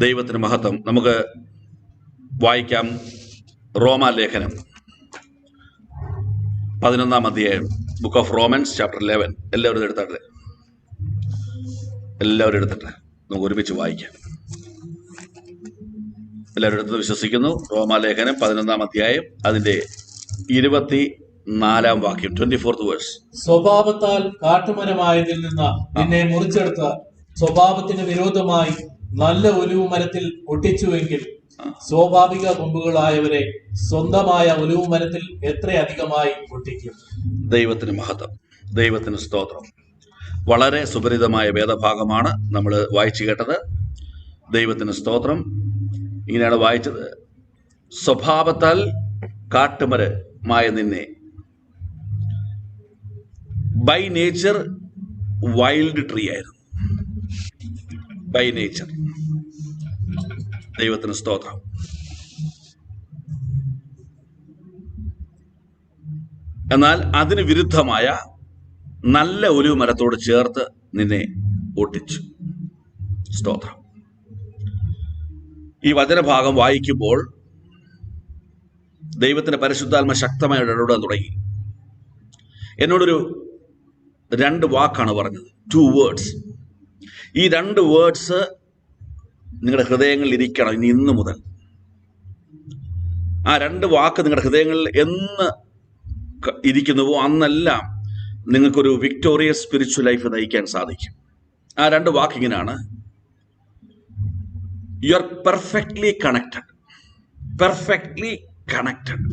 ദൈവത്തിന് മഹത്വം. നമുക്ക് വായിക്കാം റോമാലേഖനം 11-ാം അധ്യായം, ബുക്ക് ഓഫ് റോമൻസ് ചാപ്റ്റർ 11. എല്ലാവരും എടുത്തിട്ട് നമുക്ക് ഒരുമിച്ച് വായിക്കാം. എല്ലാവരും എടുത്തത് വിശ്വസിക്കുന്നു. റോമാലേഖനം 11-ാം അധ്യായം അതിന്റെ 24-ാം വാക്യം, 24th വേഴ്സ്. സ്വഭാവത്താൽ കാട്ടുമരമായതിൽ നിന്ന് നിന്നെ മുറിച്ചെടുത്ത സ്വഭാവത്തിന് വിരോധമായി നല്ല ഒലിവ് മരത്തിൽ ഒട്ടിച്ചുവെങ്കിൽ സ്വാഭാവിക കൊമ്പുകളായവരെ സ്വന്തമായ ഒലിവ് മരത്തിൽ എത്ര അധികമായി ഒട്ടിക്കും. ദൈവത്തിന് മഹത്വം, ദൈവത്തിന് സ്തോത്രം. വളരെ സുപരിതമായ വേദഭാഗമാണ് നമ്മൾ വായിച്ചു കേട്ടത്. ദൈവത്തിന് സ്തോത്രം. ഇങ്ങനെയാണ് വായിച്ചത്. സ്വഭാവത്താൽ കാട്ടുമരമായ നിന്നെ, ബൈ നേച്ചർ വൈൽഡ് ട്രീ ആയിരുന്നു. By nature. ദൈവത്തിന് സ്തോത്രം. എന്നാൽ അതിന് വിരുദ്ധമായ നല്ല ഒരു മരത്തോട് ചേർത്ത് നിന്നെ ഒട്ടിച്ചു. സ്തോത്രം. ഈ വചനഭാഗം വായിക്കുമ്പോൾ ദൈവത്തിന്റെ പരിശുദ്ധാത്മ ശക്തമായി ഇടപെടാൻ തുടങ്ങി. എന്നോടൊരു 2 വാക്കാണ് പറഞ്ഞത്, 2 വേർഡ്സ്. ഈ 2 വേർഡ്സ് നിങ്ങളുടെ ഹൃദയങ്ങളിൽ ഇരിക്കണം. ഇന്ന് മുതൽ ആ 2 വാക്ക് നിങ്ങളുടെ ഹൃദയങ്ങളിൽ എന്ന് ഇരിക്കുന്നുവോ അന്നെല്ലാം നിങ്ങൾക്കൊരു വിക്ടോറിയസ് സ്പിരിച്വൽ ലൈഫ് നയിക്കാൻ സാധിക്കും. ആ 2 വാക്ക് ഇങ്ങനെയാണ്: you are perfectly connected. Perfectly connected.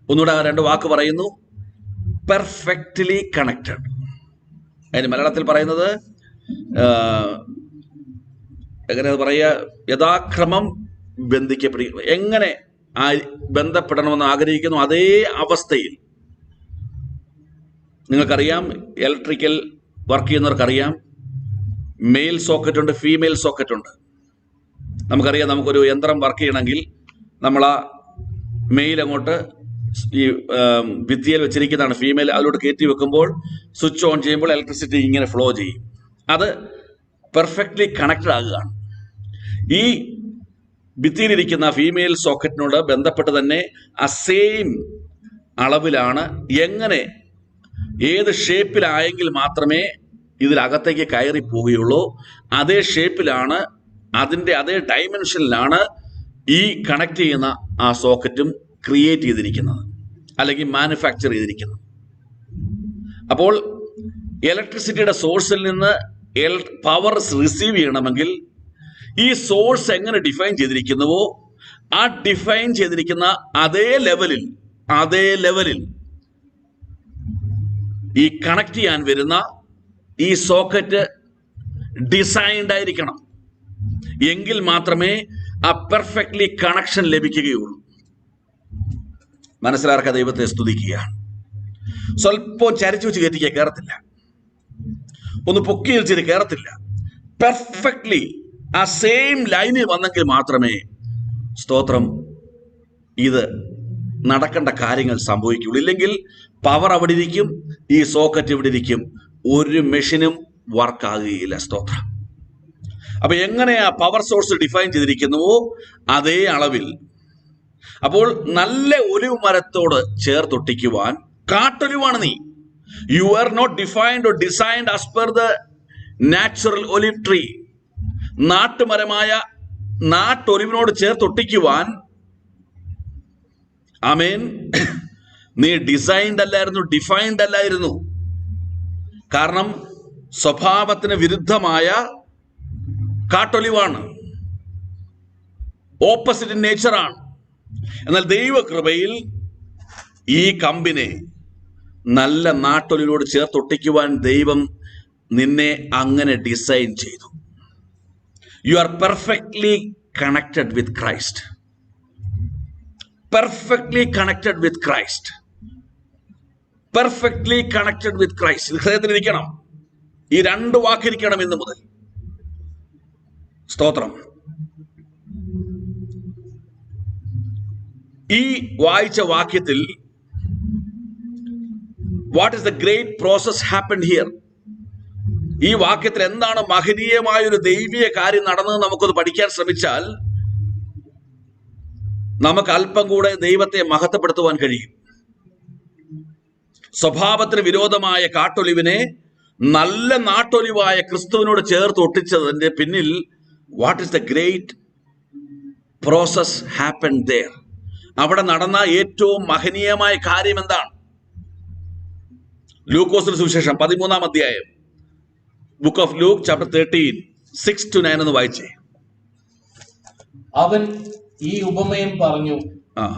ഒന്നുകൂടെ ആ 2 വാക്ക് പറയുന്നു, പെർഫെക്റ്റ്ലി കണക്റ്റഡ്. അതിന് മലയാളത്തിൽ പറയുന്നത് എങ്ങനെ പറയുക? യഥാക്രമം ബന്ധിക്കപ്പെടുക. എങ്ങനെ ബന്ധപ്പെടണമെന്ന് ആഗ്രഹിക്കുന്നു അതേ അവസ്ഥയിൽ. നിങ്ങൾക്കറിയാം, ഇലക്ട്രിക്കൽ വർക്ക് ചെയ്യുന്നവർക്കറിയാം, മെയിൽ സോക്കറ്റ് ഉണ്ട്, ഫീമെയിൽ സോക്കറ്റ് ഉണ്ട്. നമുക്കറിയാം, നമുക്കൊരു യന്ത്രം വർക്ക് ചെയ്യണമെങ്കിൽ നമ്മൾ ആ മെയിൽ അങ്ങോട്ട് ഈ ഭിത്തിയിൽ വെച്ചിരിക്കുന്നതാണ് ഫീമെയിൽ, അതിലോട്ട് കയറ്റി വെക്കുമ്പോൾ സ്വിച്ച് ഓൺ ചെയ്യുമ്പോൾ ഇലക്ട്രിസിറ്റി ഇങ്ങനെ ഫ്ലോ ചെയ്യും. അത് പെർഫെക്റ്റ്ലി കണക്റ്റഡ് ആകുകയാണ്. ഈ ഭിത്തിയിലിരിക്കുന്ന ഫീമെയിൽ സോക്കറ്റിനോട് ബന്ധപ്പെട്ട് തന്നെ ആ സെയിം അളവിലാണ്, എങ്ങനെ ഏത് ഷേപ്പിലായെങ്കിൽ മാത്രമേ ഇതിലകത്തേക്ക് കയറി പോവുകയുള്ളൂ, അതേ ഷേപ്പിലാണ്, അതിൻ്റെ അതേ ഡയമെൻഷനിലാണ് ഈ കണക്ട് ചെയ്യുന്ന ആ സോക്കറ്റും ക്രിയേറ്റ് ചെയ്തിരിക്കുന്നത്, അല്ലെങ്കിൽ മാനുഫാക്ചർ ചെയ്തിരിക്കുന്നത്. അപ്പോൾ ഇലക്ട്രിസിറ്റിയുടെ സോഴ്സിൽ നിന്ന് പവർ റിസീവ് ചെയ്യണമെങ്കിൽ ഈ സോഴ്സ് എങ്ങനെ ഡിഫൈൻ ചെയ്തിരിക്കുന്നുവോ ആ ഡിഫൈൻ ചെയ്തിരിക്കുന്ന അതേ ലെവലിൽ ഈ കണക്ട് ചെയ്യാൻ വരുന്ന ഈ സോക്കറ്റ് ഡിസൈൻഡ് ആയിരിക്കണം. എങ്കിൽ മാത്രമേ ആ പെർഫെക്റ്റ്ലി കണക്ഷൻ ലഭിക്കുകയുള്ളൂ. മനസ്സിലാർക്ക ദൈവത്തെ സ്തുതിക്കുകയാണ്. സ്വല്പം ചരിച്ചു വെച്ച് കയറ്റിക്കാൻ കയറത്തില്ല, ഒന്ന് പൊക്കി വെച്ചിട്ട് കയറത്തില്ല. പെർഫെക്റ്റ്ലി ആ സെയിം ലൈനിൽ വന്നെങ്കിൽ മാത്രമേ, സ്തോത്രം, ഇത് നടക്കേണ്ട കാര്യങ്ങൾ സംഭവിക്കുകയുള്ളൂ. ഇല്ലെങ്കിൽ പവർ അവിടെ ഇരിക്കും, ഈ സോക്കറ്റ് ഇവിടെ ഇരിക്കും, ഒരു മെഷീനും വർക്കാകുകയില്ല. സ്തോത്രം. അപ്പൊ എങ്ങനെയാ പവർ സോഴ്സ് ഡിഫൈൻ ചെയ്തിരിക്കുന്നുവോ അതേ അളവിൽ. അപ്പോൾ നല്ല ഒലിവ് മരത്തോട് ചേർത്തൊട്ടിക്കുവാൻ കാട്ടൊലിവാണ് നീ. You are not defined or designed as per the natural olive tree. നാട്ടുമരമായ നാട്ടൊലിവിനോട് ചേർത്തൊട്ടിക്കുവാൻ, ആമേൻ, നീ ഡിസൈൻഡ് അല്ലായിരുന്നു, ഡിഫൈൻഡ് അല്ലായിരുന്നു. കാരണം സ്വഭാവത്തിന് വിരുദ്ധമായ കാട്ടൊലിവാണ്, ഓപ്പോസിറ്റ് നേച്ചറാണ്. എന്നാൽ ദൈവകൃപയിൽ ഈ കമ്പിനെ നല്ല നാട്ടൊലിനോട് ചേർത്തൊട്ടിക്കുവാൻ ദൈവം നിന്നെ അങ്ങനെ ഡിസൈൻ ചെയ്തു. You are perfectly connected with Christ. Perfectly connected with Christ. Perfectly connected with Christ. ഇത് ഹൃദയത്തിലിരിക്കണം. ഈ 2 വാക്കിരിക്കണം ഇന്ന് മുതൽ. സ്തോത്രം. ഈ വായിച്ച വാക്യത്തിൽ what is the great process happened here? ഈ വാക്യത്തിൽ എന്താണ് മഹനീയമായ ഒരു ദൈവീയ കാര്യം നടന്നത് നമുക്കത് പഠിക്കാൻ ശ്രമിച്ചാൽ നമുക്ക് അല്പം കൂടെ ദൈവത്തെ മഹത്വപ്പെടുത്തുവാൻ കഴിയും. സ്വഭാവത്തിന് വിരോധമായ കാട്ടൊലിവിനെ നല്ല നാട്ടൊലിവായ ക്രിസ്തുവിനോട് ചേർത്ത് ഒട്ടിച്ചതിന്റെ പിന്നിൽ what is the great process happen there? അവിടെ നടന്ന ഏറ്റവും മഹനീയമായ കാര്യം എന്താണ്? ലൂക്കോസിന്റെ സുവിശേഷം 13-ാം അധ്യായം, ബുക്ക് ഓഫ് ലൂക്ക് ചാപ്റ്റർ 13, 6-9 എന്ന് വായിച്ചേ. അവൻ ഈ ഉപമയും പറഞ്ഞു.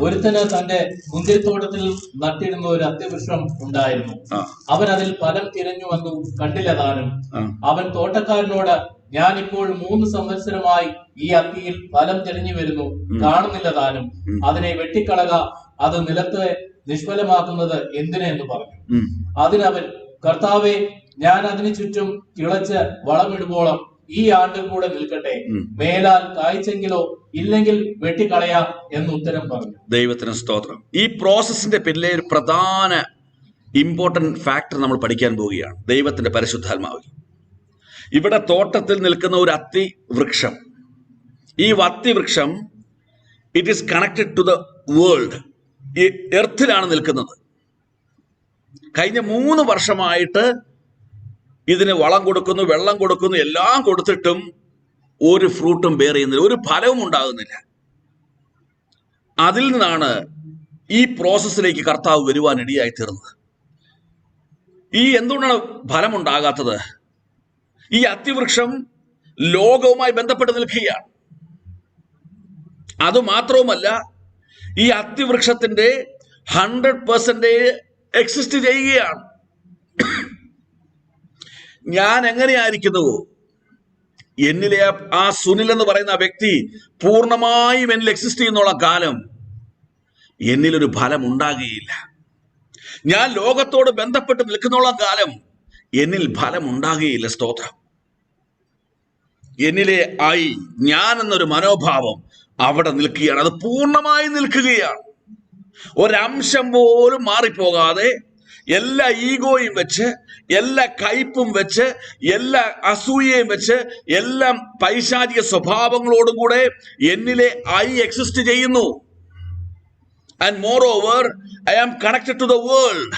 ഒരുത്തന് തന്റെ മുന്തിരിത്തോട്ടത്തിൽ നട്ടിരുന്ന ഒരു അത്തിവൃക്ഷം ഉണ്ടായിരുന്നു. അവൻ അതിൽ ഫലം തിരഞ്ഞു വന്നു, കണ്ടില്ല താനും. അവൻ തോട്ടക്കാരനോട്, ഞാൻ ഇപ്പോൾ 3 സംവത്സരമായി ഈ അത്തിയിൽ ഫലം തിരഞ്ഞു വരുന്നു, കാണുന്നില്ല താനും. അതിനെ വെട്ടിക്കളക, അത് നിലത്തെ നിഷ്ഫലമാക്കുന്നത് എന്തിനെന്ന് പറഞ്ഞു. അതിനവൻ, കർത്താവേ, ഞാൻ അതിനു ചുറ്റും കിളച്ച് വളമിടുവോളം ഈ ആണ്ടിൽ കൂടെ നിൽക്കട്ടെ, മേലാൽ കായ്ച്ചെങ്കിലോ ഇല്ലെങ്കിൽ വെട്ടിക്കളയാം എന്ന് ഉത്തരം പറഞ്ഞു. ദൈവത്തിന് സ്തോത്രം. ഈ പ്രോസസ്സിന്റെ പിന്നിലെ ഒരു പ്രധാന ഇമ്പോർട്ടന്റ് ഫാക്ടർ നമ്മൾ പഠിക്കാൻ പോവുകയാണ്, ദൈവത്തിന്റെ പരിശുദ്ധാത്മാവിൽ. ഇവിടെ തോട്ടത്തിൽ നിൽക്കുന്ന ഒരു അത്തി വൃക്ഷം, ഈ അത്തി വൃക്ഷം it is connected to the world. ഈ എർത്തിലാണ് നിൽക്കുന്നത്. കഴിഞ്ഞ 3 വർഷമായിട്ട് ഇതിന് വളം കൊടുക്കുന്നു, വെള്ളം കൊടുക്കുന്നു, എല്ലാം കൊടുത്തിട്ടും ഒരു ഫ്രൂട്ടും ബെയർ ചെയ്യുന്നില്ല, ഒരു ഫലവും ഉണ്ടാകുന്നില്ല. അതിൽ നിന്നാണ് ഈ പ്രോസസ്സിലേക്ക് കർത്താവ് വരുവാൻ ഇടയായി തീർന്നത്. ഈ എന്തുകൊണ്ടാണ് ഫലം ഉണ്ടാകാത്തത്? ഈ അത്തിവൃക്ഷം ലോകവുമായി ബന്ധപ്പെട്ട് നിൽക്കുകയാണ്. അതുമാത്രവുമല്ല, ഈ അത്തിവൃക്ഷത്തിന്റെ 100% എക്സിസ്റ്റ് ചെയ്യുകയാണ്. ഞാൻ എങ്ങനെയായിരിക്കുന്നുവോ, എന്നിലെ ആ സുനിൽ എന്ന് പറയുന്ന ആ വ്യക്തി പൂർണ്ണമായും എന്നിൽ എക്സിസ്റ്റ് ചെയ്യുന്നുള്ള കാലം എന്നിലൊരു ഫലം ഉണ്ടാകുകയില്ല. ഞാൻ ലോകത്തോട് ബന്ധപ്പെട്ട് നിൽക്കുന്നോളം കാലം എന്നിൽ ഫലം ഉണ്ടാകുകയില്ല. സ്തോത്രം. എന്നിലെ ഞാൻ എന്നൊരു മനോഭാവം അവിടെ നിൽക്കുകയാണ്, അത് പൂർണ്ണമായി നിൽക്കുകയാണ്. ഒരംശം പോലും മാറിപ്പോകാതെ എല്ലാ ഈഗോയും വെച്ച്, എല്ലാ കയ്പും വെച്ച്, എല്ലാ അസൂയയും വെച്ച്, എല്ലാ പൈശാചിക സ്വഭാവങ്ങളോടും കൂടെ എന്നിലെ എക്സിസ്റ്റ് ചെയ്യുന്നു. And moreover I am connected to the world.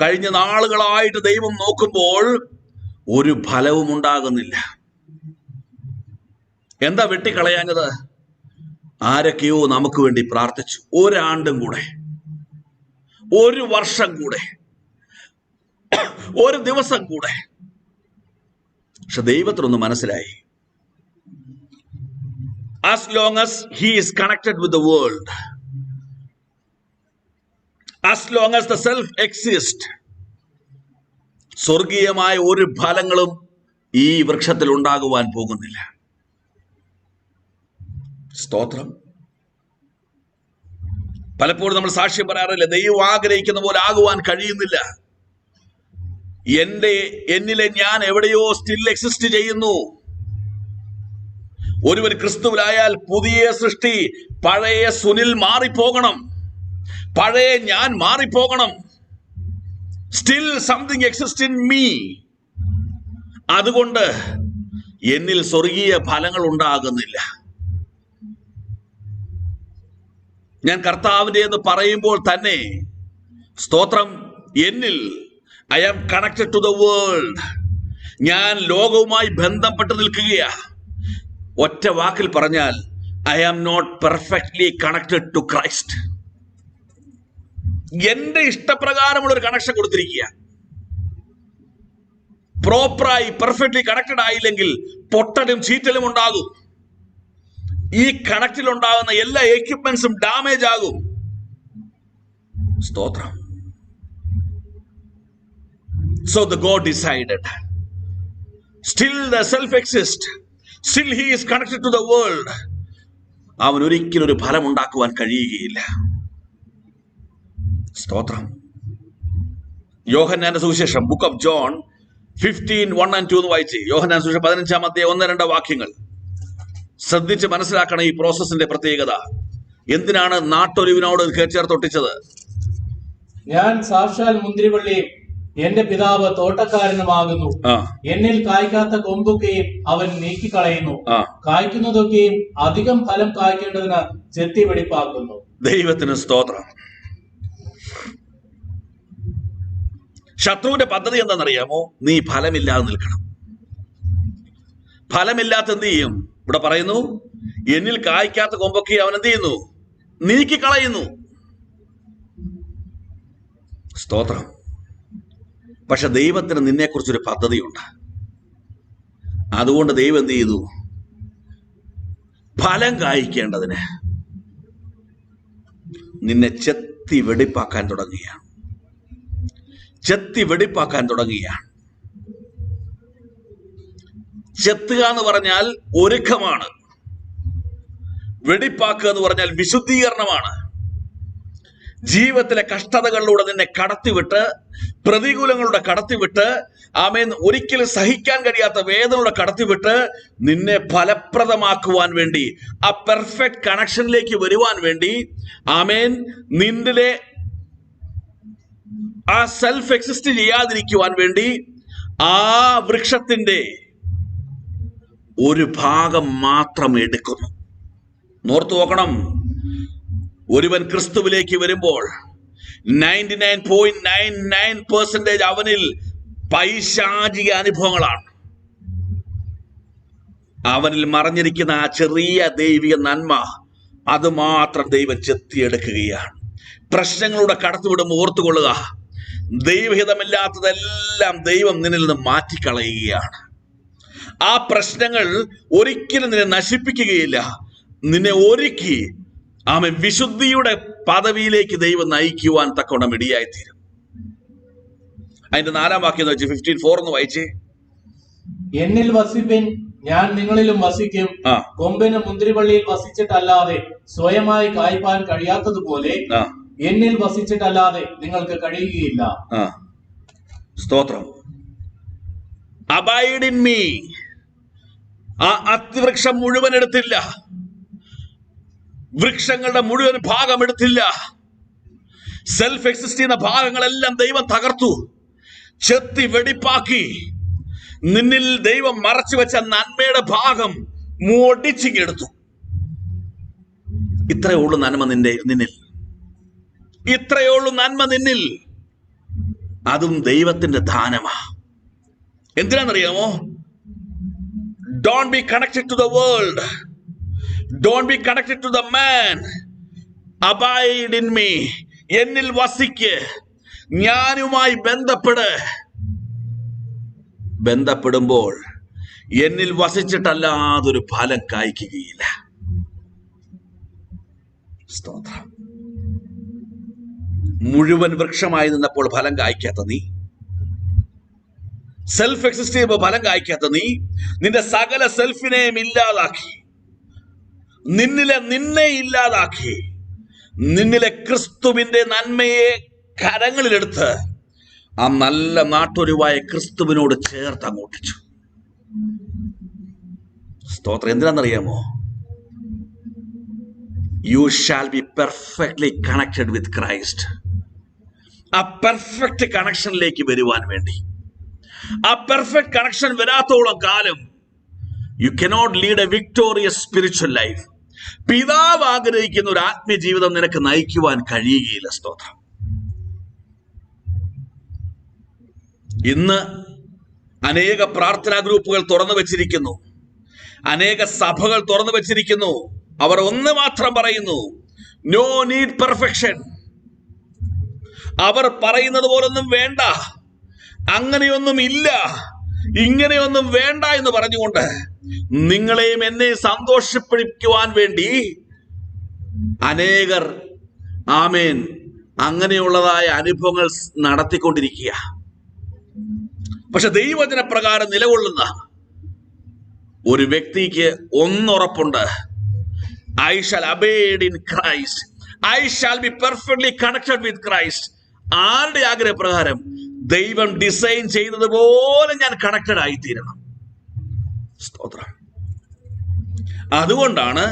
കഴിഞ്ഞ നാളുകളായിട്ട് ദൈവം നോക്കുമ്പോൾ ഒരു ഫലവും ഉണ്ടാകുന്നില്ല. എന്താ വെട്ടിക്കളയാഞ്ഞത്? ആരൊക്കെയോ നമുക്ക് വേണ്ടി പ്രാർത്ഥിച്ചു. ഒരാണ്ടും കൂടെ, ഒരു വർഷം കൂടെ, ഒരു ദിവസം കൂടെ. പക്ഷെ ദൈവത്തിനൊന്ന് മനസ്സിലായി, as long as he is connected with the world, as long as the self exists, സ്വർഗീയമായ ഒരു ഫലങ്ങളും ഈ വൃക്ഷത്തിൽ ഉണ്ടാകുവാൻ പോകുന്നില്ല. സ്തോത്രം. പലപ്പോഴും നമ്മൾ സാക്ഷ്യം പറയാറില്ല, ദൈവം ആഗ്രഹിക്കുന്ന പോലെ ആകുവാൻ കഴിയുന്നില്ല. എന്നിലെ ഞാൻ എവിടെയോ സ്റ്റിൽ എക്സിസ്റ്റ് ചെയ്യുന്നു. ഒരുവൻ ക്രിസ്തുവിലായാൽ പുതിയ സൃഷ്ടി. പഴയ സുനിൽ മാറിപ്പോകണം, പഴയ ഞാൻ മാറിപ്പോകണം. Still something exist in me. അതുകൊണ്ട് എന്നിൽ സ്വർഗീയ ഫലങ്ങൾ ഉണ്ടാകുന്നില്ല. ഞാൻ കർത്താവിന്റെ എന്ന് പറയുമ്പോൾ തന്നെ, സ്തോത്രം, എന്നിൽ I am connected to the world. ഞാൻ ലോകവുമായി ബന്ധപ്പെട്ട് നിൽക്കുകയാ. ഒറ്റ വാക്കിൽ പറഞ്ഞാൽ, I am not perfectly connected to Christ. എന്റെ ഇഷ്ടപ്രകാരമുള്ള ഒരു കണക്ഷൻ കൊടുത്തിരിക്കുക. പ്രോപ്പറായി പെർഫെക്റ്റ്ലി കണക്റ്റഡ് ആയില്ലെങ്കിൽ പൊട്ടലും ചീറ്റലും ഉണ്ടാകും. ഈ കണക്റ്റിൽ ഉണ്ടാകുന്ന എല്ലാ എക്യുപ്മെന്റ്സും ഡാമേജ് ആകും. സ്തോത്രം. So the God decided, still the self exists, still he is connected to the world. അവൻ ഒരിക്കലും ഒരു ഫലം ഉണ്ടാക്കുവാൻ കഴിയുകയില്ല. സ്തോത്രം. യോഹന്നാന്റെ സുവിശേഷം, ബുക്ക് ഓഫ് ജോൺ 15:1-2 എന്ന് വായിച്ച്. യോഹന്നാന്റെ സുവിശേഷം 15-ാം അധ്യായം 1-2 വാക്യങ്ങൾ ശ്രദ്ധിച്ച് മനസ്സിലാക്കണം. ഈ പ്രോസസ്സിന്റെ പ്രത്യേകത എന്തിനാണ് നാട്ടൊലിവിനോട് ചേർത്തൊട്ടിച്ചത്? ഞാൻ സാക്ഷാൽ മുന്തിരിവള്ളിയും എന്റെ പിതാവ് തോട്ടക്കാരനുമാകുന്നു. എന്നിൽ കായ്ക്കാത്ത കൊമ്പൊക്കെയും അവൻ നീക്കിക്കളയുന്നു. കായ്ക്കുന്നതൊക്കെയും അധികം ഫലം കായ്ക്കേണ്ടതിന് ചെത്തി വെടിപ്പാക്കുന്നു. ദൈവത്തിന് സ്തോത്രം. ശത്രുവിന്റെ പദ്ധതി എന്താണെന്നറിയാമോ? നീ ഫലമില്ലാതെ നിൽക്കണം. ഫലമില്ലാത്ത എന്ത് ചെയ്യും? ഇവിടെ പറയുന്നു, എന്നിൽ കായ്ക്കാത്ത കൊമ്പൊക്കെ അവൻ എന്ത് ചെയ്യുന്നു? നീക്കിക്കളയുന്നു. സ്തോത്രം. പക്ഷെ ദൈവത്തിന് നിന്നെക്കുറിച്ചൊരു പദ്ധതിയുണ്ട്. അതുകൊണ്ട് ദൈവം എന്ത് ചെയ്തു? ഫലം കായ്ക്കേണ്ടതിന് നിന്നെ ചെത്തി വെടിപ്പാക്കാൻ തുടങ്ങുകയാണ്. ചെത്തുക എന്ന് പറഞ്ഞാൽ ഒരുക്കമാണ്. വെടിപ്പാക്കുക എന്ന് പറഞ്ഞാൽ വിശുദ്ധീകരണമാണ്. ജീവിതത്തിലെ കഷ്ടതകളിലൂടെ നിന്നെ കടത്തിവിട്ട്, പ്രതികൂലങ്ങളുടെ കടത്തിവിട്ട്, ആമേൻ, ഒരിക്കലും സഹിക്കാൻ കഴിയാത്ത വേദനയുടെ കടത്തിവിട്ട് നിന്നെ ഫലപ്രദമാക്കുവാൻ വേണ്ടി, ആ പെർഫെക്റ്റ് കണക്ഷനിലേക്ക് വരുവാൻ വേണ്ടി, ആമേൻ, നിന്റെ ആ സെൽഫ് എക്സിസ്റ്റ് ചെയ്യാതിരിക്കുവാൻ വേണ്ടി ആ വൃക്ഷത്തിന്റെ ഒരു ഭാഗം മാത്രം എടുക്കുന്നു. നോർത്തു നോക്കണം. ഒരുവൻ ക്രിസ്തുവിലേക്ക് വരുമ്പോൾ 99.99% അവനിൽ പൈശാചിക അനുഭവങ്ങളാണ്. അവനിൽ മറഞ്ഞിരിക്കുന്ന ആ ചെറിയ ദൈവിക നന്മ, അത് മാത്രം ദൈവം ചെത്തിയെടുക്കുകയാണ്. പ്രശ്നങ്ങളുടെ കടത്തിവിടുമ്പോൾ ഓർത്തുകൊള്ളുക, ദൈവഹിതമില്ലാത്തതെല്ലാം ദൈവം നിന്നിൽ നിന്ന് മാറ്റിക്കളയുകയാണ്. ആ പ്രശ്നങ്ങൾ ഒരിക്കലും നിന്നെ നശിപ്പിക്കുകയില്ല. നിന്നെ ഒരുക്കി ആമേ വിശുദ്ധിയുടെ പദവിയിലേക്ക് ദൈവം നയിക്കുവാൻ തക്കവണ്ണം ഇടയായിത്തീരും. അതിന്റെ 4-ാം വാക്യം 15:4 ഒന്ന് വായിച്ചേ. എന്നിൽ വസിപ്പിൻ, ഞാൻ നിങ്ങളിലും വസിക്കും. കൊമ്പിന് മുന്തിരിവള്ളിയിൽ വസിച്ചിട്ടല്ലാതെ സ്വയമായി കായ്പാൻ കഴിയാത്തതുപോലെ എന്നിൽ വസിച്ചിട്ടല്ലാതെ നിങ്ങൾക്ക് കഴിയുകയില്ല. സ്തോത്രം. Abide in me. ആ അത്തിവൃക്ഷം മുഴുവൻ എടുത്തില്ല, വൃക്ഷങ്ങളുടെ മുഴുവൻ ഭാഗം എടുത്തില്ല. സെൽഫ് എക്സിസ്റ്റ് ചെയ്യുന്ന ഭാഗങ്ങളെല്ലാം ദൈവം തകർത്തു, ചെത്തി വെടിപ്പാക്കി. നിന്നിൽ ദൈവം മറച്ചു വെച്ച നന്മയുടെ ഭാഗം മോടിച്ചിങ്ങെടുത്തു. ഇത്രയേ ഉള്ളൂ നന്മ നിന്നിൽ. ഇത്രയേ ഉള്ളൂ നന്മ നിന്നിൽ. അതും ദൈവത്തിന്റെ ദാനമാ. എന്തിനാണെന്നറിയാമോ? Don't be connected to the world. Don't be connected to the man. Abide in me. എന്നിൽ വസിക്ക്, ഞാനുമായി ബന്ധപ്പെടുമ്പോൾ എന്നിൽ വസിച്ചിട്ടല്ലാതൊരു ഫലം കായ്ക്കുകയില്ല. സ്തോത്രം. മുഴുവൻ വൃക്ഷമായി നിന്നപ്പോൾ ഫലം കായ്ക്കാത്ത നീ, സെൽഫ് എക്സിസ്റ്റ് ചെയ്യുമ്പോൾ ഫലം കായ്ക്കാത്ത നീ, നിന്റെ സകല സെൽഫിനെയും ഇല്ലാതാക്കി, നിന്നെ ഇല്ലാതാക്കി, നിന്നിലെ ക്രിസ്തുവിന്റെ നന്മയെ കരങ്ങളിലെടുത്ത് ആ നല്ല നാട്ടൊരുവായ ക്രിസ്തുവിനോട് ചേർത്ത് അങ്ങോട്ടിച്ചു. സ്തോത്രം. എന്തിനാണെന്നറിയാമോ? You shall be perfectly connected with Christ. ആ പെർഫെക്റ്റ് കണക്ഷനിലേക്ക് വരുവാൻ വേണ്ടി. ആ പെർഫെക്റ്റ് കണക്ഷൻ വരാത്തോളം കാലം you cannot lead A victorious spiritual life. പിതാവ് ആഗ്രഹിക്കുന്ന ഒരു ആത്മീയ ജീവിതം നിനക്ക് നയിക്കുവാൻ കഴിയുകയില്ല. സ്തോത്രം. ഇന്ന് അനേക പ്രാർത്ഥനാ ഗ്രൂപ്പുകൾ തുറന്നു വെച്ചിരിക്കുന്നു, അനേക സഭകൾ തുറന്നു വെച്ചിരിക്കുന്നു. അവർ ഒന്ന് മാത്രം പറയുന്നു, നോ നീഡ് പെർഫെക്ഷൻ. അവർ പറയുന്നത് പോലൊന്നും വേണ്ട, അങ്ങനെയൊന്നും ഇല്ല, ഇങ്ങനെയൊന്നും വേണ്ട എന്ന് പറഞ്ഞുകൊണ്ട് നിങ്ങളെയും എന്നെ സന്തോഷിപ്പിക്കുവാൻ വേണ്ടി അനേകർ ആമേൻ അങ്ങനെയുള്ളതായ അനുഭവങ്ങൾ നടത്തിക്കൊണ്ടിരിക്കുക. പക്ഷെ ദൈവവചന പ്രകാരം നിലകൊള്ളുന്ന ഒരു വ്യക്തിക്ക് ഒന്നുറപ്പുണ്ട്, I shall abide in Christ. I shall be perfectly connected with Christ. ആരുടെ ആഗ്രഹപ്രകാരം? ദൈവം ഡിസൈൻ ചെയ്തതുപോലെ ഞാൻ കണക്റ്റഡ് ആയിത്തീരണം. സ്തോത്രം. അതുകൊണ്ടാണ്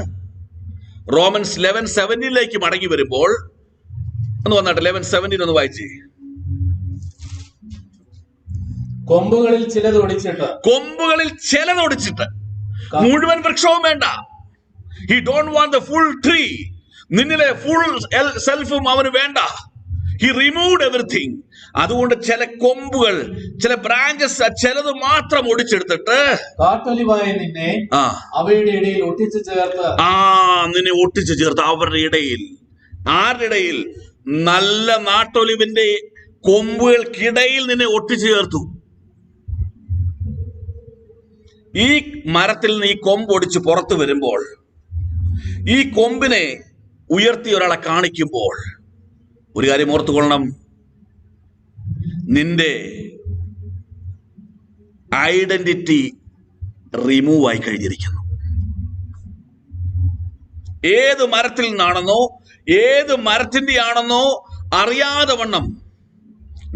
റോമൻസ് 11:17 മടങ്ങി വരുമ്പോൾ ഒന്ന് വന്നാട്ടെ. 11:17 ഒന്ന് വായിച്ചേ. കൊമ്പുകളിൽ ചിലത് ഒടിച്ചിട്ട് മുഴുവൻ വൃക്ഷവും വേണ്ട. He don't want the full tree. നിന്നിലെ ഫുൾ സെൽഫും അവന് വേണ്ട. He removed everything. അതുകൊണ്ട് ചില കൊമ്പുകൾ, ചില ബ്രാഞ്ചസ്, ചിലത് മാത്രം ഒടിച്ചെടുത്തിട്ട് കാട്ടൊലിവായ നിന്നെ അവയുടെ ഇടയിൽ ഒട്ടിച്ചു ചേർത്ത് നിന്നെ ഒട്ടിച്ചു ചേർത്ത് അവരുടെ ഇടയിൽ. ആരുടെ ഇടയിൽ? നല്ല നാട്ടൊലിവിന്റെ കൊമ്പുകൾക്കിടയിൽ നിന്നെ ഒട്ടിച്ചു ചേർത്തു. ഈ മരത്തിൽ നിന്ന് ഈ കൊമ്പ് ഒടിച്ച് പുറത്തു വരുമ്പോൾ, ഈ കൊമ്പിനെ ഉയർത്തി ഒരാളെ കാണിക്കുമ്പോൾ ഒരു കാര്യം ഓർത്തുകൊള്ളണം, നിന്റെ ഐഡന്റിറ്റി റിമൂവ് ആയി കഴിഞ്ഞിരിക്കുന്നു. ഏത് മരത്തിൽ നിന്നാണെന്നോ ഏത് മരത്തിന്റെ ആണെന്നോ അറിയാതെ വണ്ണം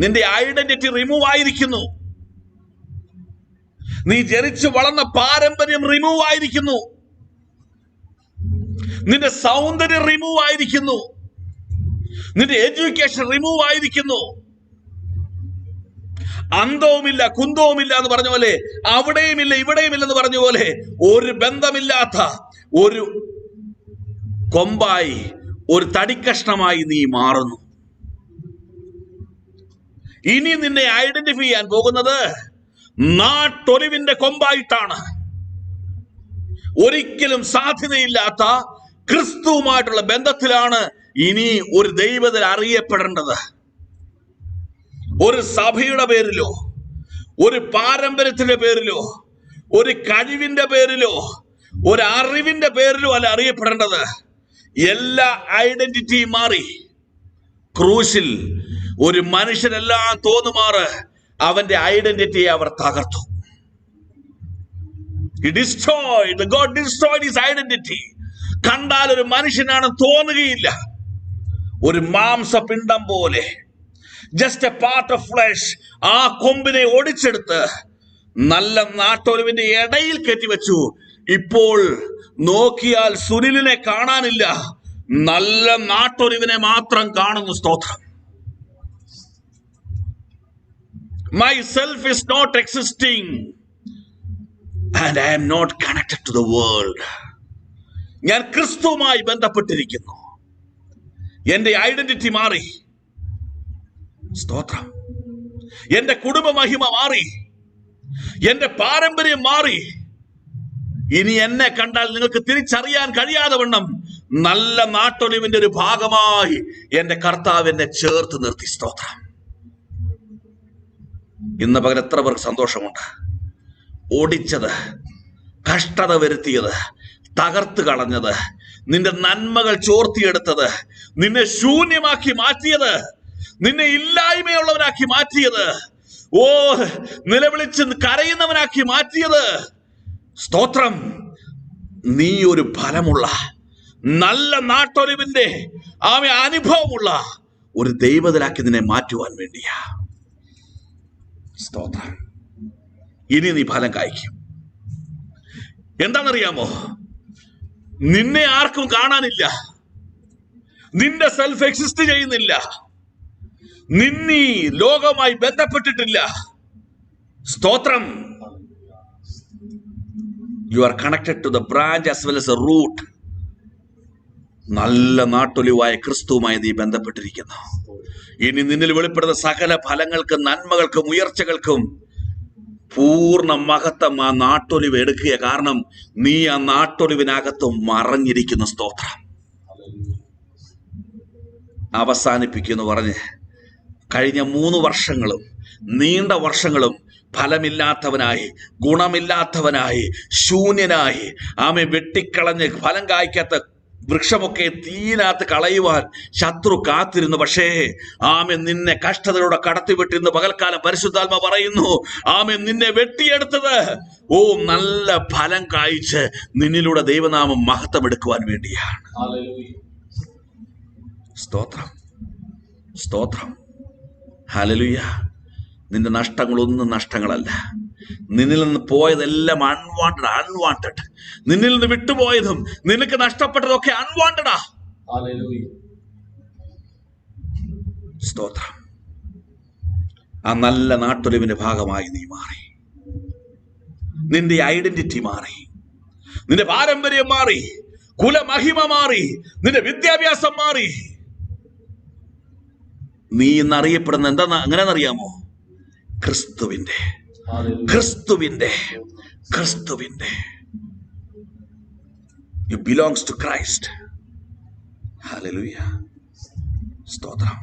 നിന്റെ ഐഡന്റിറ്റി റിമൂവ് ആയിരിക്കുന്നു. നീ ജനിച്ചു വളർന്ന പാരമ്പര്യം റിമൂവ് ആയിരിക്കുന്നു. നിന്റെ സൗന്ദര്യം റിമൂവ് ആയിരിക്കുന്നു. നിന്റെ എഡ്യൂക്കേഷൻ റിമൂവ് ആയിരിക്കുന്നു. അന്തവുമില്ല കുന്തവുമില്ല എന്ന് പറഞ്ഞ പോലെ, അവിടെയുമില്ല ഇവിടെയുമില്ലെന്ന് പറഞ്ഞ പോലെ, ഒരു ബന്ധമില്ലാത്ത ഒരു കൊമ്പായി, ഒരു തടിക്കഷ്ണമായി നീ മാറുന്നു. ഇനി നിന്നെ ഐഡന്റിഫൈ ചെയ്യാൻ പോകുന്നത് നാട്ടൊലിവിന്റെ കൊമ്പായിട്ടാണ്. ഒരിക്കലും സാധ്യതയില്ലാത്ത ക്രിസ്തുവുമായിട്ടുള്ള ബന്ധത്തിലാണ് ഇനി ഒരു ദൈവത്തിൽ അറിയപ്പെടേണ്ടത്. ഒരു സഭയുടെ പേരിലോ ഒരു പാരമ്പര്യത്തിന്റെ പേരിലോ ഒരു കഴിവിന്റെ പേരിലോ ഒരു അറിവിന്റെ പേരിലോ അല്ല അറിയപ്പെടേണ്ടത്. എല്ലാ ഐഡന്റിറ്റിയും മാറി. ക്രൂശിൽ ഒരു മനുഷ്യനെല്ലാം തോന്നുമാറ് അവന്റെ ഐഡന്റിറ്റിയെ അവർ തകർത്തു. God destroyed his identity. കണ്ടാൽ ഒരു മനുഷ്യനാണ് തോന്നുകയില്ല. ഒരു മാംസപിണ്ഡം പോലെ, just A part of flush. ആ കൊമ്പിനെ ഒടിച്ചെടുത്ത് നല്ല നാട്ടൊലിവിന്റെ ഇടയിൽ കെട്ടിവെച്ചു. ഇപ്പോൾ നോക്കിയാൽ സുനിലിനെ കാണാനില്ല, നല്ല നാട്ടൊലിവിനെ മാത്രം കാണുന്നു. സ്തോത്രം. Myself is not existing and I am not connected to the world. ഞാൻ ക്രിസ്തുവുമായി ബന്ധപ്പെട്ടിരിക്കുന്നു. എന്റെ ഐഡന്റിറ്റി മാറി. സ്തോത്രം. എന്റെ കുടുംബ മഹിമ മാറി. എന്റെ പാരമ്പര്യം മാറി. ഇനി എന്നെ കണ്ടാൽ നിങ്ങൾക്ക് തിരിച്ചറിയാൻ കഴിയാതെ വണ്ണം നല്ല നാട്ടൊലിവിന്റെ ഒരു ഭാഗമായി എന്റെ കർത്താവ് എന്നെ ചേർത്ത് നിർത്തി. സ്തോത്രം. ഇന്ന് പകൽ എത്ര പേർക്ക് സന്തോഷമുണ്ട്? ഓടിച്ചത്, കഷ്ടത വരുത്തിയത്, തകർത്ത് കളഞ്ഞത്, നിന്റെ നന്മകൾ ചോർത്തിയെടുത്തത്, നിന്നെ ശൂന്യമാക്കി മാറ്റിയത്, നിന്നെ ഇല്ലായ്മയുള്ളവനാക്കി മാറ്റിയത്, നിലവിളിച്ച് കരയുന്നവനാക്കി മാറ്റിയത്. സ്തോത്രം. നീ ഒരു ഫലമുള്ള നല്ല നാട്ടൊലിവിന്റെ അനുഭവമുള്ള ഒരു ദൈവത്തിലാക്കി നിന്നെ മാറ്റുവാൻ വേണ്ടിയാ. സ്തോത്രം. ഇനി നീ ഫലം കായ്ക്കും. എന്താണെന്നറിയാമോ? നിന്നെ ആർക്കും കാണാനില്ല. നിന്റെ സെൽഫ് എക്സിസ്റ്റ് ചെയ്യുന്നില്ല. നിന്നീ ലോകവുമായി ബന്ധപ്പെട്ടിട്ടില്ല. സ്തോത്രം. You are connected to the branch as well as a root. നല്ല നാട്ടൊലിവായ ക്രിസ്തുവുമായി നീ ബന്ധപ്പെട്ടിരിക്കുന്നു. ഇനി നിന്നിൽ വെളിപ്പെടുന്ന സകല ഫലങ്ങൾക്കും നന്മകൾക്കും ഉയർച്ചകൾക്കും പൂർണ്ണ മഹത്വം ആ നാട്ടൊലിവ് എടുക്കുക. കാരണം നീ ആ നാട്ടൊലിവിനകത്ത് മറഞ്ഞിരിക്കുന്ന. സ്തോത്രം. അവസാനിപ്പിക്കുന്നു പറഞ്ഞ് കഴിഞ്ഞ 3 വർഷങ്ങളും നീണ്ട വർഷങ്ങളും ഫലമില്ലാത്തവനായി, ഗുണമില്ലാത്തവനായി, ശൂന്യനായി, വെട്ടിക്കളഞ്ഞ് ഫലം കായ്ക്കാത്ത വൃക്ഷമൊക്കെ തീനകത്ത് കളയുവാൻ ശത്രു കാത്തിരുന്നു. പക്ഷേ നിന്നെ കഷ്ടതയോടെ കടത്തിവിട്ടിരുന്നു. പകൽക്കാലം പരിശുദ്ധാത്മ പറയുന്നു, നിന്നെ വെട്ടിയെടുത്തത് നല്ല ഫലം കായ്ച്ച് നിന്നിലൂടെ ദൈവനാമം മഹത്വം എടുക്കുവാൻ വേണ്ടിയാണ്. സ്തോത്രം. സ്തോത്രം. ഹല്ലേലൂയ. നിന്റെ നഷ്ടങ്ങളൊന്നും നഷ്ടങ്ങളല്ല. നിന്നിൽ നിന്ന് പോയതെല്ലാം അൺവാണ്ടഡ്. നിന്നിൽ നിന്ന് വിട്ടുപോയതും നിനക്ക് നഷ്ടപ്പെട്ടതൊക്കെ അൺവാണ്ടഡാ. സ്തോത്രം. ആ നല്ല നാട്ടൊലിവിന്റെ ഭാഗമായി നീ മാറി. നിന്റെ ഐഡന്റിറ്റി മാറി, നിന്റെ പാരമ്പര്യം മാറി, കുലമഹിമ മാറി, നിന്റെ വിദ്യാഭ്യാസം മാറി. നീ ഇന്നറിയപ്പെടുന്ന എന്താ അങ്ങനെയെന്നറിയാമോ? ക്രിസ്തുവിന്റെ ക്രിസ്തുവിന്റെ ക്രിസ്തുവിന്റെ യു ബിലോങ്സ് ടു ക്രൈസ്റ്റ്. ഹല്ലേലൂയ, സ്തോത്രം.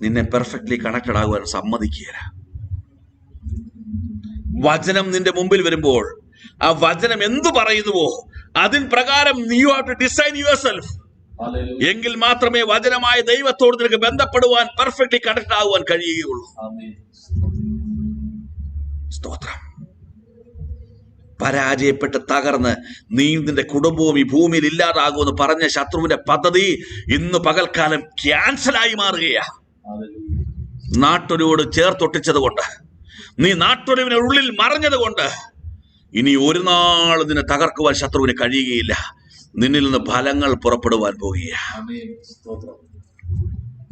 നിന്നെ പെർഫെക്റ്റ്ലി കണക്റ്റഡ് ആകുവാൻ സമ്മതിക്കുകയില്ല. വചനം നിന്റെ മുമ്പിൽ വരുമ്പോൾ ആ വചനം എന്തു പറയുന്നുവോ അതിൻ പ്രകാരം you have to design yourself. എങ്കിൽ മാത്രമേ വചനമായ ദൈവത്തോട് നിനക്ക് ബന്ധപ്പെടുവാൻ, പെർഫെക്റ്റ്ലി കണക്ട് ആകുവാൻ കഴിയുകയുള്ളൂ. സ്തോത്രം. പരാജയപ്പെട്ട് തകർന്ന് നീ നിന്റെ കുടുംബവും ഈ ഭൂമിയിൽ ഇല്ലാതാകുമെന്ന് പറഞ്ഞ ശത്രുവിന്റെ പദ്ധതി ഇന്ന് പകൽക്കാലം ക്യാൻസലായി മാറുകയാ. നാട്ടൊരുവോട് ചേർത്തൊട്ടിച്ചത് കൊണ്ട്, നീ നാട്ടൊരുവിന് ഉള്ളിൽ മറഞ്ഞത് കൊണ്ട് ഇനി ഒരു നാൾ നിന്നെ തകർക്കുവാൻ ശത്രുവിന് കഴിയുകയില്ല. നിന്നിൽ നിന്ന് ഫലങ്ങൾ പുറപ്പെടുവാൻ പോകുകയാ.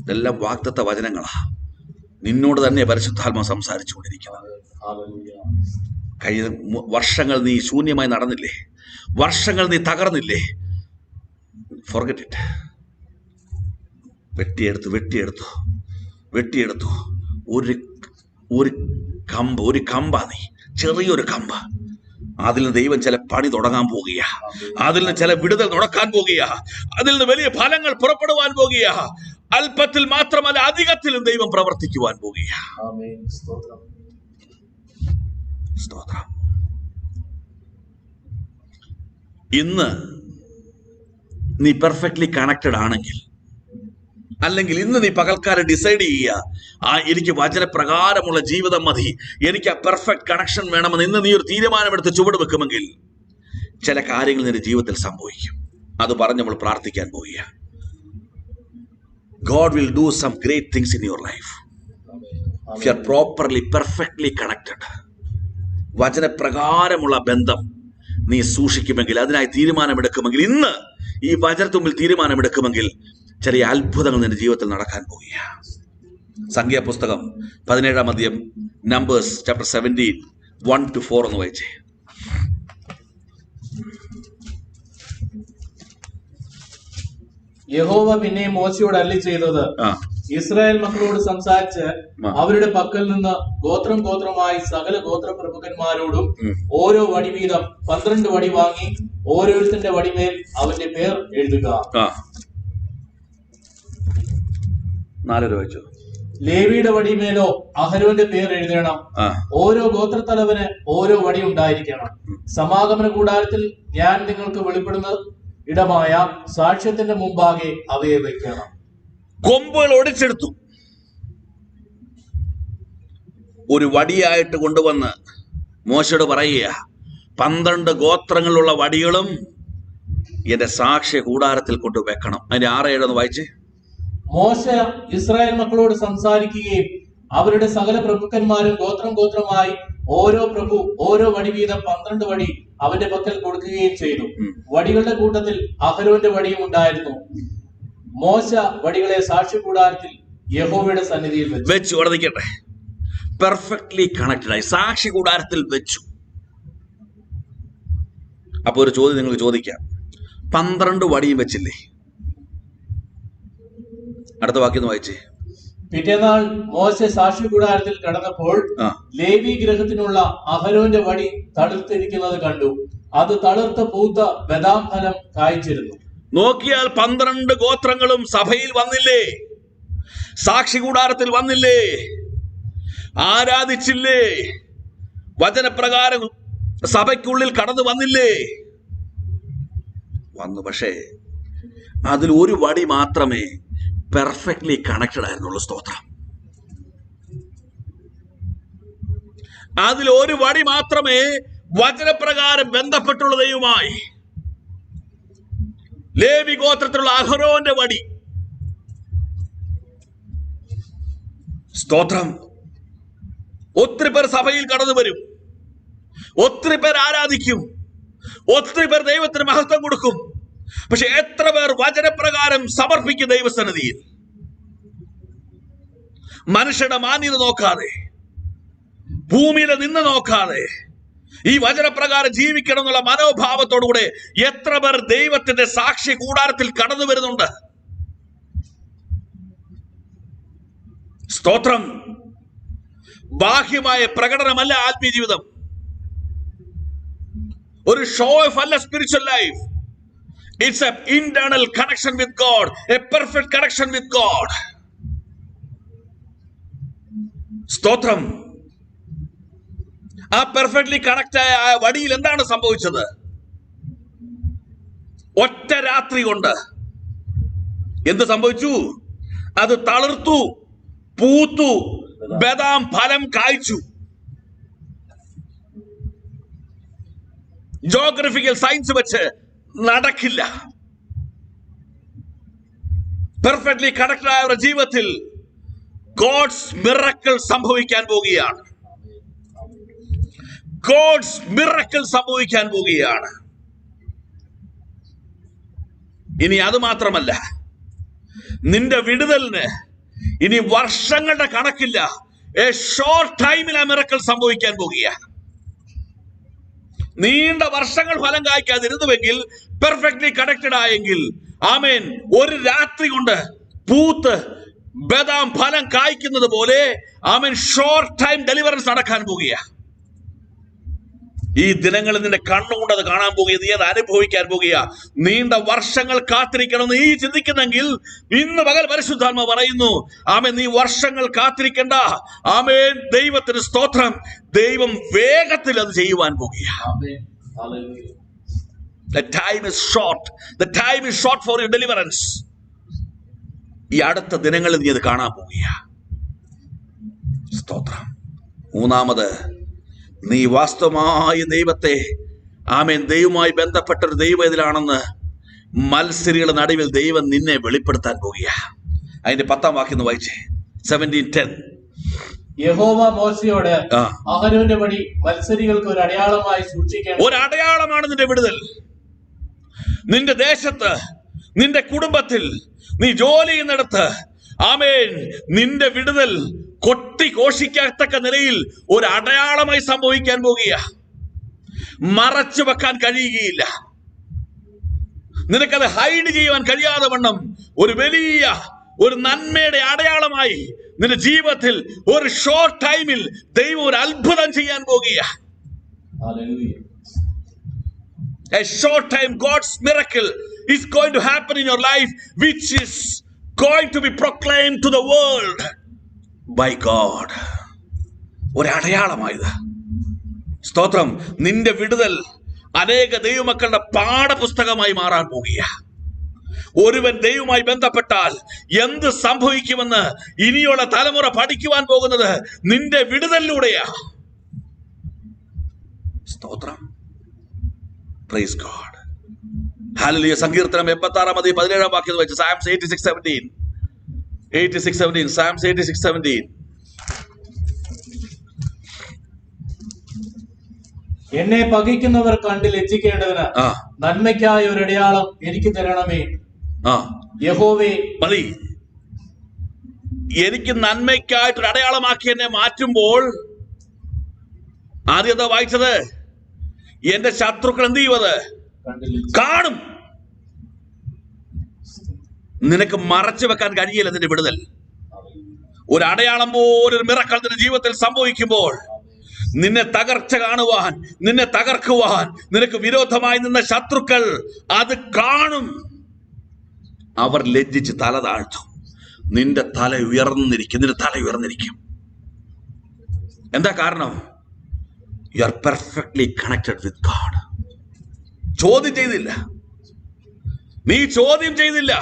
ഇതെല്ലാം വാഗ്ദത്ത വചനങ്ങളാ. നിന്നോട് തന്നെ പരിശുദ്ധാത്മ സംസാരിച്ചു കൊണ്ടിരിക്കുന്നത്. വർഷങ്ങൾ നീ ശൂന്യമായി നടന്നില്ലേ? വർഷങ്ങൾ നീ തകർന്നില്ലേ? Forget it. വെട്ടിയെടുത്തു. ഒരു കമ്പാ നീ, ചെറിയൊരു കമ്പ്. അതിൽ നിന്ന് ദൈവം ചില പണി തുടങ്ങാൻ പോകുകയാ. അതിൽ നിന്ന് ചില വിടുതൽ നടക്കാൻ പോകുകയാ. അതിൽ നിന്ന് വലിയ ഫലങ്ങൾ പുറപ്പെടുവാൻ പോകുകയാ. അല്പത്തിൽ മാത്രമല്ല, അധികത്തിലും ദൈവം പ്രവർത്തിക്കുവാൻ പോകുകയാ. സ്തോത്രം. ഇന്ന് നീ പെർഫെക്റ്റ്ലി കണക്റ്റഡ് ആണെങ്കിൽ, അല്ലെങ്കിൽ ഇന്ന് നീ പകൽക്കാലം ഡിസൈഡ് ചെയ്യുക, എനിക്ക് വചനപ്രകാരമുള്ള ജീവിതം മതി, എനിക്ക് ആ പെർഫെക്റ്റ് കണക്ഷൻ വേണമെന്ന് ഇന്ന് നീ ഒരു തീരുമാനമെടുത്ത് ചുവട് വെക്കുമെങ്കിൽ ചില കാര്യങ്ങൾ നിന്റെ ജീവിതത്തിൽ സംഭവിക്കും. അത് പറഞ്ഞ് നമ്മൾ പ്രാർത്ഥിക്കാൻ പോവുക. God will do some great things in your life if you are properly, perfectly connected. വചനപ്രകാരമുള്ള ബന്ധം നീ സൂക്ഷിക്കുമെങ്കിൽ, അതിനായി തീരുമാനമെടുക്കുമെങ്കിൽ, ഇന്ന് ഈ വചനത്തുമ്പിൽ തീരുമാനമെടുക്കുമെങ്കിൽ ചെറിയ അത്ഭുതങ്ങൾ നിന്റെ ജീവിതത്തിൽ നടക്കാൻ പോവുക. സംഖ്യാപുസ്തകം 17-ാം അധ്യായം, നമ്പേഴ്സ് ചാപ്റ്റർ 17, 1-4 ഒന്ന് വായിച്ചേ. യഹോവ പിന്നെ മോശയോട് അരുളി ചെയ്തത്, ഇസ്രായേൽ മക്കളോട് സംസാരിച്ച് അവരുടെ പക്കൽ നിന്ന് ഗോത്രം ഗോത്രമായി സകല ഗോത്ര പ്രമുഖന്മാരോടും ഓരോ വടി വീതം 12 വടി വാങ്ങി ഓരോരുത്തന്റെ വടിമേൽ അവന്റെ പേർ എഴുതുക. 4 വായിച്ചു. ലേവിയുടെ വടിമേലോ അഹരോന്റെ പേർ എഴുതണം. ഓരോ ഗോത്രത്തലവന് ഓരോ വടി ഉണ്ടായിരിക്കണം. സമാഗമന കൂടാരത്തിൽ ഞാൻ നിങ്ങൾക്ക് വെളിപ്പെടുന്ന ഇടമായ സാക്ഷ്യത്തിന്റെ മുമ്പാകെ അവയെ വയ്ക്കണം. കൊമ്പുകൾ ഒടിച്ചെടുത്തു, ഒരു വടിയായിട്ട് കൊണ്ടുവന്ന് മോശയോട് പറയുക, 12 ഗോത്രങ്ങളുള്ള വടികളും എന്റെ സാക്ഷ്യ കൂടാരത്തിൽ കൊണ്ട് വെക്കണം. അതിന്റെ 6-7 വായിച്ചേ. മോശ ഇസ്രായേൽ മക്കളോട് സംസാരിക്കുകയും അവരുടെ സകല പ്രഭുക്കന്മാരും ഗോത്രം ഗോത്രമായി ഓരോ പ്രഭു ഓരോ വടി വീതം 12 വടി അവന്റെ പക്കൽ കൊടുക്കുകയും ചെയ്തു. വടികളുടെ കൂട്ടത്തിൽ അഹരോന്റെ വടിയും ഉണ്ടായിരുന്നു. മോശ വടികളെ സാക്ഷ്യ കൂടാരത്തിൽ യഹോവയുടെ സന്നിധിയിൽ വെച്ചു. അവിടെ നിൽക്കട്ടെ. പെർഫെക്റ്റ്ലി കണക്റ്റഡ് ആയി സാക്ഷി കൂടാരത്തിൽ വെച്ചു. അപ്പൊ ഒരു ചോദ്യം നിങ്ങൾക്ക് ചോദിക്കാം, 12 വടിയും വെച്ചില്ലേ? അടുത്ത വാക്യം വായിച്ചേ. പിറ്റേന്നാൾ മോശ സാക്ഷ്യ കൂടാരത്തിൽ കടന്നപ്പോൾ ലേവി ഗൃഹത്തിനുള്ള അഹരോന്റെ വടി തളിർത്തിരിക്കുന്നത് കണ്ടു. അത് തളിർത്ത പൂത്ത ബദാം ഫലം കായ്ച്ചിരുന്നു. നോക്കിയാൽ 12 ഗോത്രങ്ങളും സഭയിൽ വന്നില്ലേ? സാക്ഷി കൂടാരത്തിൽ വന്നില്ലേ? ആരാധിച്ചില്ലേ? വചനപ്രകാരം സഭയ്ക്കുള്ളിൽ കടന്നു വന്നില്ലേ? വന്നു. പക്ഷേ അതിൽ ഒരു വടി മാത്രമേ പെർഫെക്റ്റ്ലി കണക്റ്റഡ് ആയിരുന്നുള്ളൂ. സ്തോത്രം. അതിൽ ഒരു വടി മാത്രമേ വചനപ്രകാരം ബന്ധപ്പെട്ടുള്ള ദൈവമായി. ലേവി ഗോത്രത്തിലുള്ള അഹരോന്റെ വടി. സ്തോത്രം. ഒത്തിരി പേർ സഭയിൽ കടന്നു വരും, ഒത്തിരി പേർ ആരാധിക്കും, ഒത്തിരി പേർ ദൈവത്തിന് മഹത്വം കൊടുക്കും. പക്ഷെ എത്ര പേർ വചനപ്രകാരം സമർപ്പിക്കും ദൈവസന്നിധിയിൽ? മനുഷ്യരുടെ മാന്യത നോക്കാതെ, ഭൂമിയിലെ നിന്ന് നോക്കാതെ ഈ വചനപ്രകാരം ജീവിക്കണം എന്നുള്ള മനോഭാവത്തോടുകൂടെ എത്ര പേർ ദൈവത്തിന്റെ സാക്ഷി കൂടാരത്തിൽ കടന്നു വരുന്നുണ്ട്. സ്തോത്രം. ബാഹ്യമായ പ്രകടനമല്ല ആത്മീയ ജീവിതം, ഒരു ഷോ ഓഫ് അല്ല spiritual life. It's A internal connection with God, A perfect connection with God. സ്തോത്രം. ആ പെർഫെക്റ്റ്ലി കണക്ട് ആയ ആ വടിയിൽ എന്താണ് സംഭവിച്ചത്? ഒറ്റ രാത്രി കൊണ്ട് എന്ത് സംഭവിച്ചു? അത് തളിർത്തു, പൂത്തു, ബദാം ഫലം കായ്ച്ചു. ജോഗ്രഫിക്കൽ സയൻസ് വെച്ച് നടക്കില്ല. പെർഫെക്റ്റ്ലി കണക്റ്റഡ് ആയ ഒരു ജീവിതത്തിൽ ഗോഡ്സ് മിറക്കിൾ സംഭവിക്കാൻ പോവുകയാണ്. ഗോഡ്സ് മിറക്കിൾ സംഭവിക്കാൻ പോവുകയാണ്. ഇനി അത് മാത്രമല്ല, നിന്റെ വിടുതലിന് ഇനി വർഷങ്ങളുടെ കണക്കില്ല. എ ഷോർട്ട് ടൈമിൽ ആ മിറക്കിൾ സംഭവിക്കാൻ പോകുകയാണ്. നീണ്ട വർഷങ്ങൾ ഫലം കായ്ക്കാതിരുന്നുവെങ്കിൽ, പെർഫെക്റ്റ്ലി കണക്റ്റഡ് ആയെങ്കിൽ, ആമേൻ, ഒരു രാത്രി കൊണ്ട് പൂത്ത് ബദാം ഫലം കായ്ക്കുന്നത് പോലെ, ആമേൻ, ഷോർട്ട് ടൈം ഡെലിവറൻസ് നടക്കാൻ പോകുകയാണ്. ഈ ദിനങ്ങളിൽ നിന്റെ കണ്ണുകൊണ്ട് അത് കാണാൻ പോകുക, നീ അത് അനുഭവിക്കാൻ പോകുക. നീണ്ട വർഷങ്ങൾ കാത്തിരിക്കണമെന്ന് നീ ചിന്തിക്കുന്നെങ്കിൽ ഇന്ന് പകൽ പരിശുദ്ധാത്മ പറയുന്നു, ആമേൻ, നീ വർഷങ്ങൾ കാത്തിരിക്കണ്ട. ആമേൻ, ദൈവത്തിന് സ്തോത്രം. ദൈവം വേഗത്തിൽ അത് ചെയ്യുവാൻ പോകുക. The time is short. The time is short for your deliverance. ഈ അടുത്ത ദിനങ്ങളിൽ നീ അത് കാണാൻ പോകുക. സ്തോത്രം. മൂന്നാമത്, നീ വാസ്തവമായ ദൈവത്തെ, ആമേൻ, ദൈവവുമായി ബന്ധപ്പെട്ടൊരു ദൈവം ഇതിലാണെന്ന് മത്സരികളുടെ നടുവിൽ ദൈവം നിന്നെ വെളിപ്പെടുത്താൻ പോകുക. അതിന്റെ 10-ാം വാക്യം വായിച്ചേ. 17:10. യഹോവ മോശയോട്, അഹരോന്റെ വടി മത്സരികൾക്ക് ഒരു അടയാളമായി സൂക്ഷിക്കണം. ഒരു അടയാളമാണ് നിന്റെ വിടുതൽ. നിന്റെ ദേശത്ത്, നിന്റെ കുടുംബത്തിൽ, നീ ജോലി ചെയ്യുന്നിടത്ത്, ആമേൻ, നിന്റെ വിടുതൽ കൊട്ടിഘോഷിക്കത്തക്ക നിലയിൽ ഒരു അടയാളമായി സംഭവിക്കാൻ പോകുക. മറച്ചു വെക്കാൻ കഴിയുകയില്ല. നിനക്കത് ഹൈഡ് ചെയ്യുവാൻ കഴിയാതെ വണ്ണം ഒരു വലിയ ഒരു നന്മയുടെ അടയാളമായി നിന്റെ ജീവിതത്തിൽ ഒരു ഷോർട്ട് ടൈമിൽ ദൈവം ഒരു അത്ഭുതം ചെയ്യാൻ പോകുക. A short time God's miracle is going to happen in your life, which is going to be proclaimed to the world by God. ഒരു അടയാളമായത്. സ്തോത്രം. നിന്റെ വിടുതൽ അനേക ദൈവമക്കളുടെ പാഠപുസ്തകമായി മാറാൻ പോകുക. ഒരുവൻ ദൈവവുമായി ബന്ധപ്പെട്ടാൽ എന്ത് സംഭവിക്കുമെന്ന് ഇനിയുള്ള തലമുറ പഠിക്കുവാൻ പോകുന്നത് നിന്റെ വിടുതലിലൂടെയാ. സ്തോത്രം. Praise God. Hallelujah. സങ്കീർത്തനം 86-ാം അധ്യായം 17-ാം വാക്യം വെച്ച് Psalms 86:17. 86:17. Psalms 86:17. എന്നെ പകയ്ക്കുന്നവർ കണ്ട് ലജ്ജിക്കേണ്ടതിന് നന്മയ്ക്കായ ഒരു അടയാളം എനിക്ക് തരണമേ. യഹോവേ, മതി. എനിക്ക് നന്മയ്ക്കായിട്ടൊരു അടയാളമാക്കി എന്നെ മാറ്റുമ്പോൾ, ആദ്യം എന്താ വായിച്ചത്? എന്റെ ശത്രുക്കൾ എന്ത് ചെയ്യുവത്? കാണും. നിനക്ക് മറച്ചു വെക്കാൻ കഴിയില്ല നിന്റെ വിടുതൽ. ഒരു അടയാളം പോലൊരു മിറക്കൾ നിന്റെ ജീവിതത്തിൽ സംഭവിക്കുമ്പോൾ, നിന്നെ തകർച്ച കാണുവാൻ, നിന്നെ തകർക്കുവാൻ നിനക്ക് വിരോധമായി നിന്ന ശത്രുക്കൾ അത് കാണും. അവർ ലജ്ജിച്ച് തല താഴ്ത്തും. നിന്റെ തല ഉയർന്നിരിക്കും. നിന്റെ തല ഉയർന്നിരിക്കും. എന്താ കാരണം? You are perfectly connected with God. ചോദ്യം ചെയ്തില്ല. നീ ചോദ്യം ചെയ്തില്ല.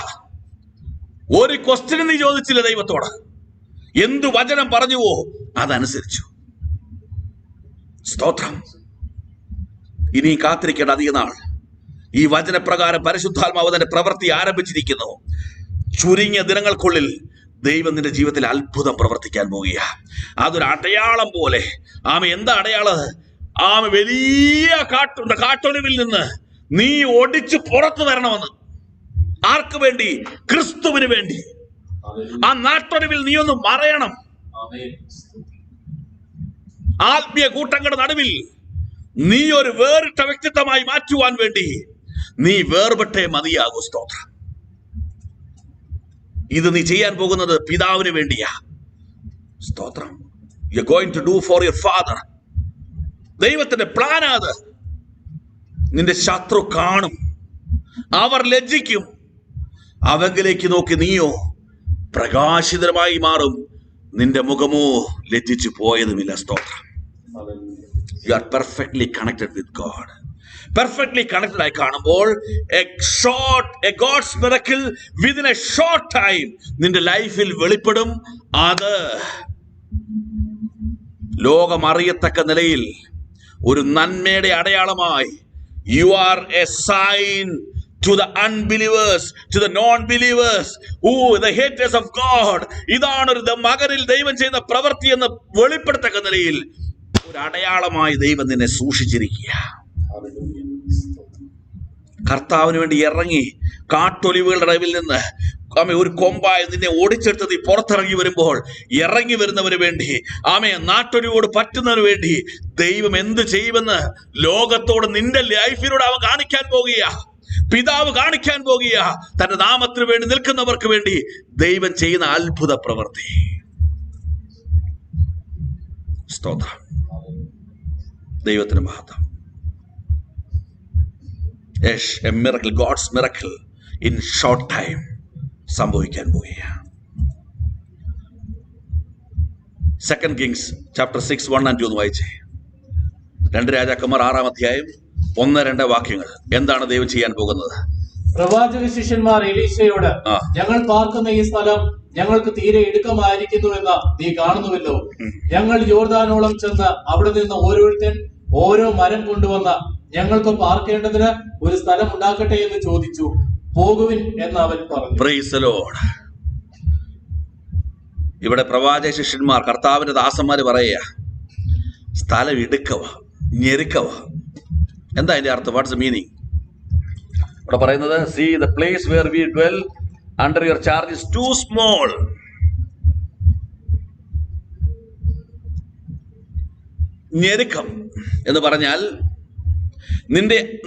ഒരു ക്വസ്റ്റ്യൻ നീ ചോദിച്ചില്ല ദൈവത്തോട്. എന്തു വചനം പറഞ്ഞുവോ അതനുസരിച്ചു. സ്തോത്രം. ഇനി കാത്തിരിക്കേണ്ട അധിക നാൾ. ഈ വചനപ്രകാരം പരിശുദ്ധാത്മാവ് തന്റെ പ്രവൃത്തി ആരംഭിച്ചിരിക്കുന്നു. ചുരുങ്ങിയ ദിനങ്ങൾക്കുള്ളിൽ ദൈവം നിന്റെ ജീവിതത്തിൽ അത്ഭുതം പ്രവർത്തിക്കാൻ പോവുക. അതൊരു അടയാളം പോലെ. എന്താ അടയാളം? വലിയ കാട്ടൊലിവിൽ നിന്ന് നീ ഒടിച്ചു പുറത്തു വരണമെന്ന്. ആർക്ക് വേണ്ടി? ക്രിസ്തുവിന് വേണ്ടി. ആ നാട്ടൊലിവിൽ നീ ഒന്ന് മറയണം. ആമേൻ. ആത്മീയ കൂട്ടങ്ങളുടെ നടുവിൽ നീ ഒരു വേറിട്ട വ്യക്തിത്വമായി മാറ്റുവാൻ വേണ്ടി നീ വേർപെട്ടേ മതിയാകൂ. സ്തോത്രം. ഇത് നീ ചെയ്യാൻ പോകുന്നത് പിതാവിന് വേണ്ടിയാ. സ്തോത്രം. You are going to do for your father. ദൈവത്തിന്റെ പ്ലാനാത്. നിന്റെ ശത്രു കാണും, അവർ ലജ്ജിക്കും. അവങ്കിലേക്ക് നോക്കി നീയോ പ്രകാശിതമായി മാറും, നിന്റെ മുഖമോ ലജ്ജിച്ചു പോയതുമില്ല. സ്തോത്രം. You are perfectly connected with God. Perfectly connected ആയി കാണുമ്പോൾ a God's miracle within a short time നിന്റെ ലൈഫിൽ വെളിപ്പെടും. അത് ലോകം അറിയത്തക്ക നിലയിൽ ഒരു നന്മയുടെ അടയാളമായി you are a sign to the unbelievers, to the non-believers, the haters of God. ഇതാണ് ഒരു മകനിൽ ദൈവം ചെയ്യുന്ന പ്രവൃത്തി എന്ന് വെളിപ്പെടുത്തക്ക നിലയിൽ ഒരു അടയാളമായി ദൈവം നിന്നെ സൂക്ഷിച്ചിരിക്കുക. കർത്താവിന് വേണ്ടി ഇറങ്ങി കാട്ടൊലിവുകളുടെ നടുവിൽ നിന്ന് ഒരു കൊമ്പായി നിന്നെ ഓടിച്ചെടുത്ത് നീ പുറത്തിറങ്ങി വരുമ്പോൾ ഇറങ്ങി വരുന്നവന് വേണ്ടി നാട്ടൊലിവോട് പറ്റുന്നതിന് വേണ്ടി ദൈവം എന്ത് ചെയ്യുമെന്ന് ലോകത്തോട് നിന്റെ ലൈഫിലൂടെ അവൻ കാണിക്കാൻ പോകുക. പിതാവ് കാണിക്കാൻ പോകുക. തന്റെ നാമത്തിന് വേണ്ടി നിൽക്കുന്നവർക്ക് വേണ്ടി ദൈവം ചെയ്യുന്ന അത്ഭുത പ്രവൃത്തി. സ്തോത്രം. ദൈവത്തിന് മഹത്വം. A miracle, God's miracle in short time സംഭവിക്കാൻ പോവുകയാണ്. 2 Kings chapter 6 1 and 2 ഒന്ന് വായിച്ചേ. 2 രാജാക്കന്മാർ 6-ാം അധ്യായം 1-2 വാക്യങ്ങൾ. എന്താണ് ദൈവം ചെയ്യാൻ പോകുന്നത്? പ്രവാചക ശിഷ്യന്മാർ എലീശയോട്, ഞങ്ങൾ പാർക്കുന്ന ഈ സ്ഥലം ഞങ്ങൾക്ക് തീരെ ഇടുക്കമായിരിക്കുന്നു എന്ന് നീ കാണുന്നുവല്ലോ. ഞങ്ങൾ യോർദാനോളം ചെന്ന് അവിടെ നിന്ന് ഓരോരുത്തൻ ഓരോ മരം കൊണ്ടുവന്ന ഞങ്ങൾക്ക് പാർക്കേണ്ടതിന് ഒരു സ്ഥലം ഉണ്ടാക്കട്ടെ എന്ന് ചോദിച്ചു. പോകുവിൻ എന്ന് അവൻ പറഞ്ഞു. Praise the Lord. ഇവിടെ പ്രവാചക ശിഷ്യന്മാർ, കർത്താവിന്റെ ദാസന്മാര് പറയുക, സ്ഥലം ഇടുക്കവ, ഞെരുക്കവ. എന്താ അതിന്റെ അർത്ഥം? Watts the meaning? ഇവിടെ പറയുന്നത്, see the place where we dwell under your charge is too small. ഞെരുക്കം എന്ന് പറഞ്ഞാൽ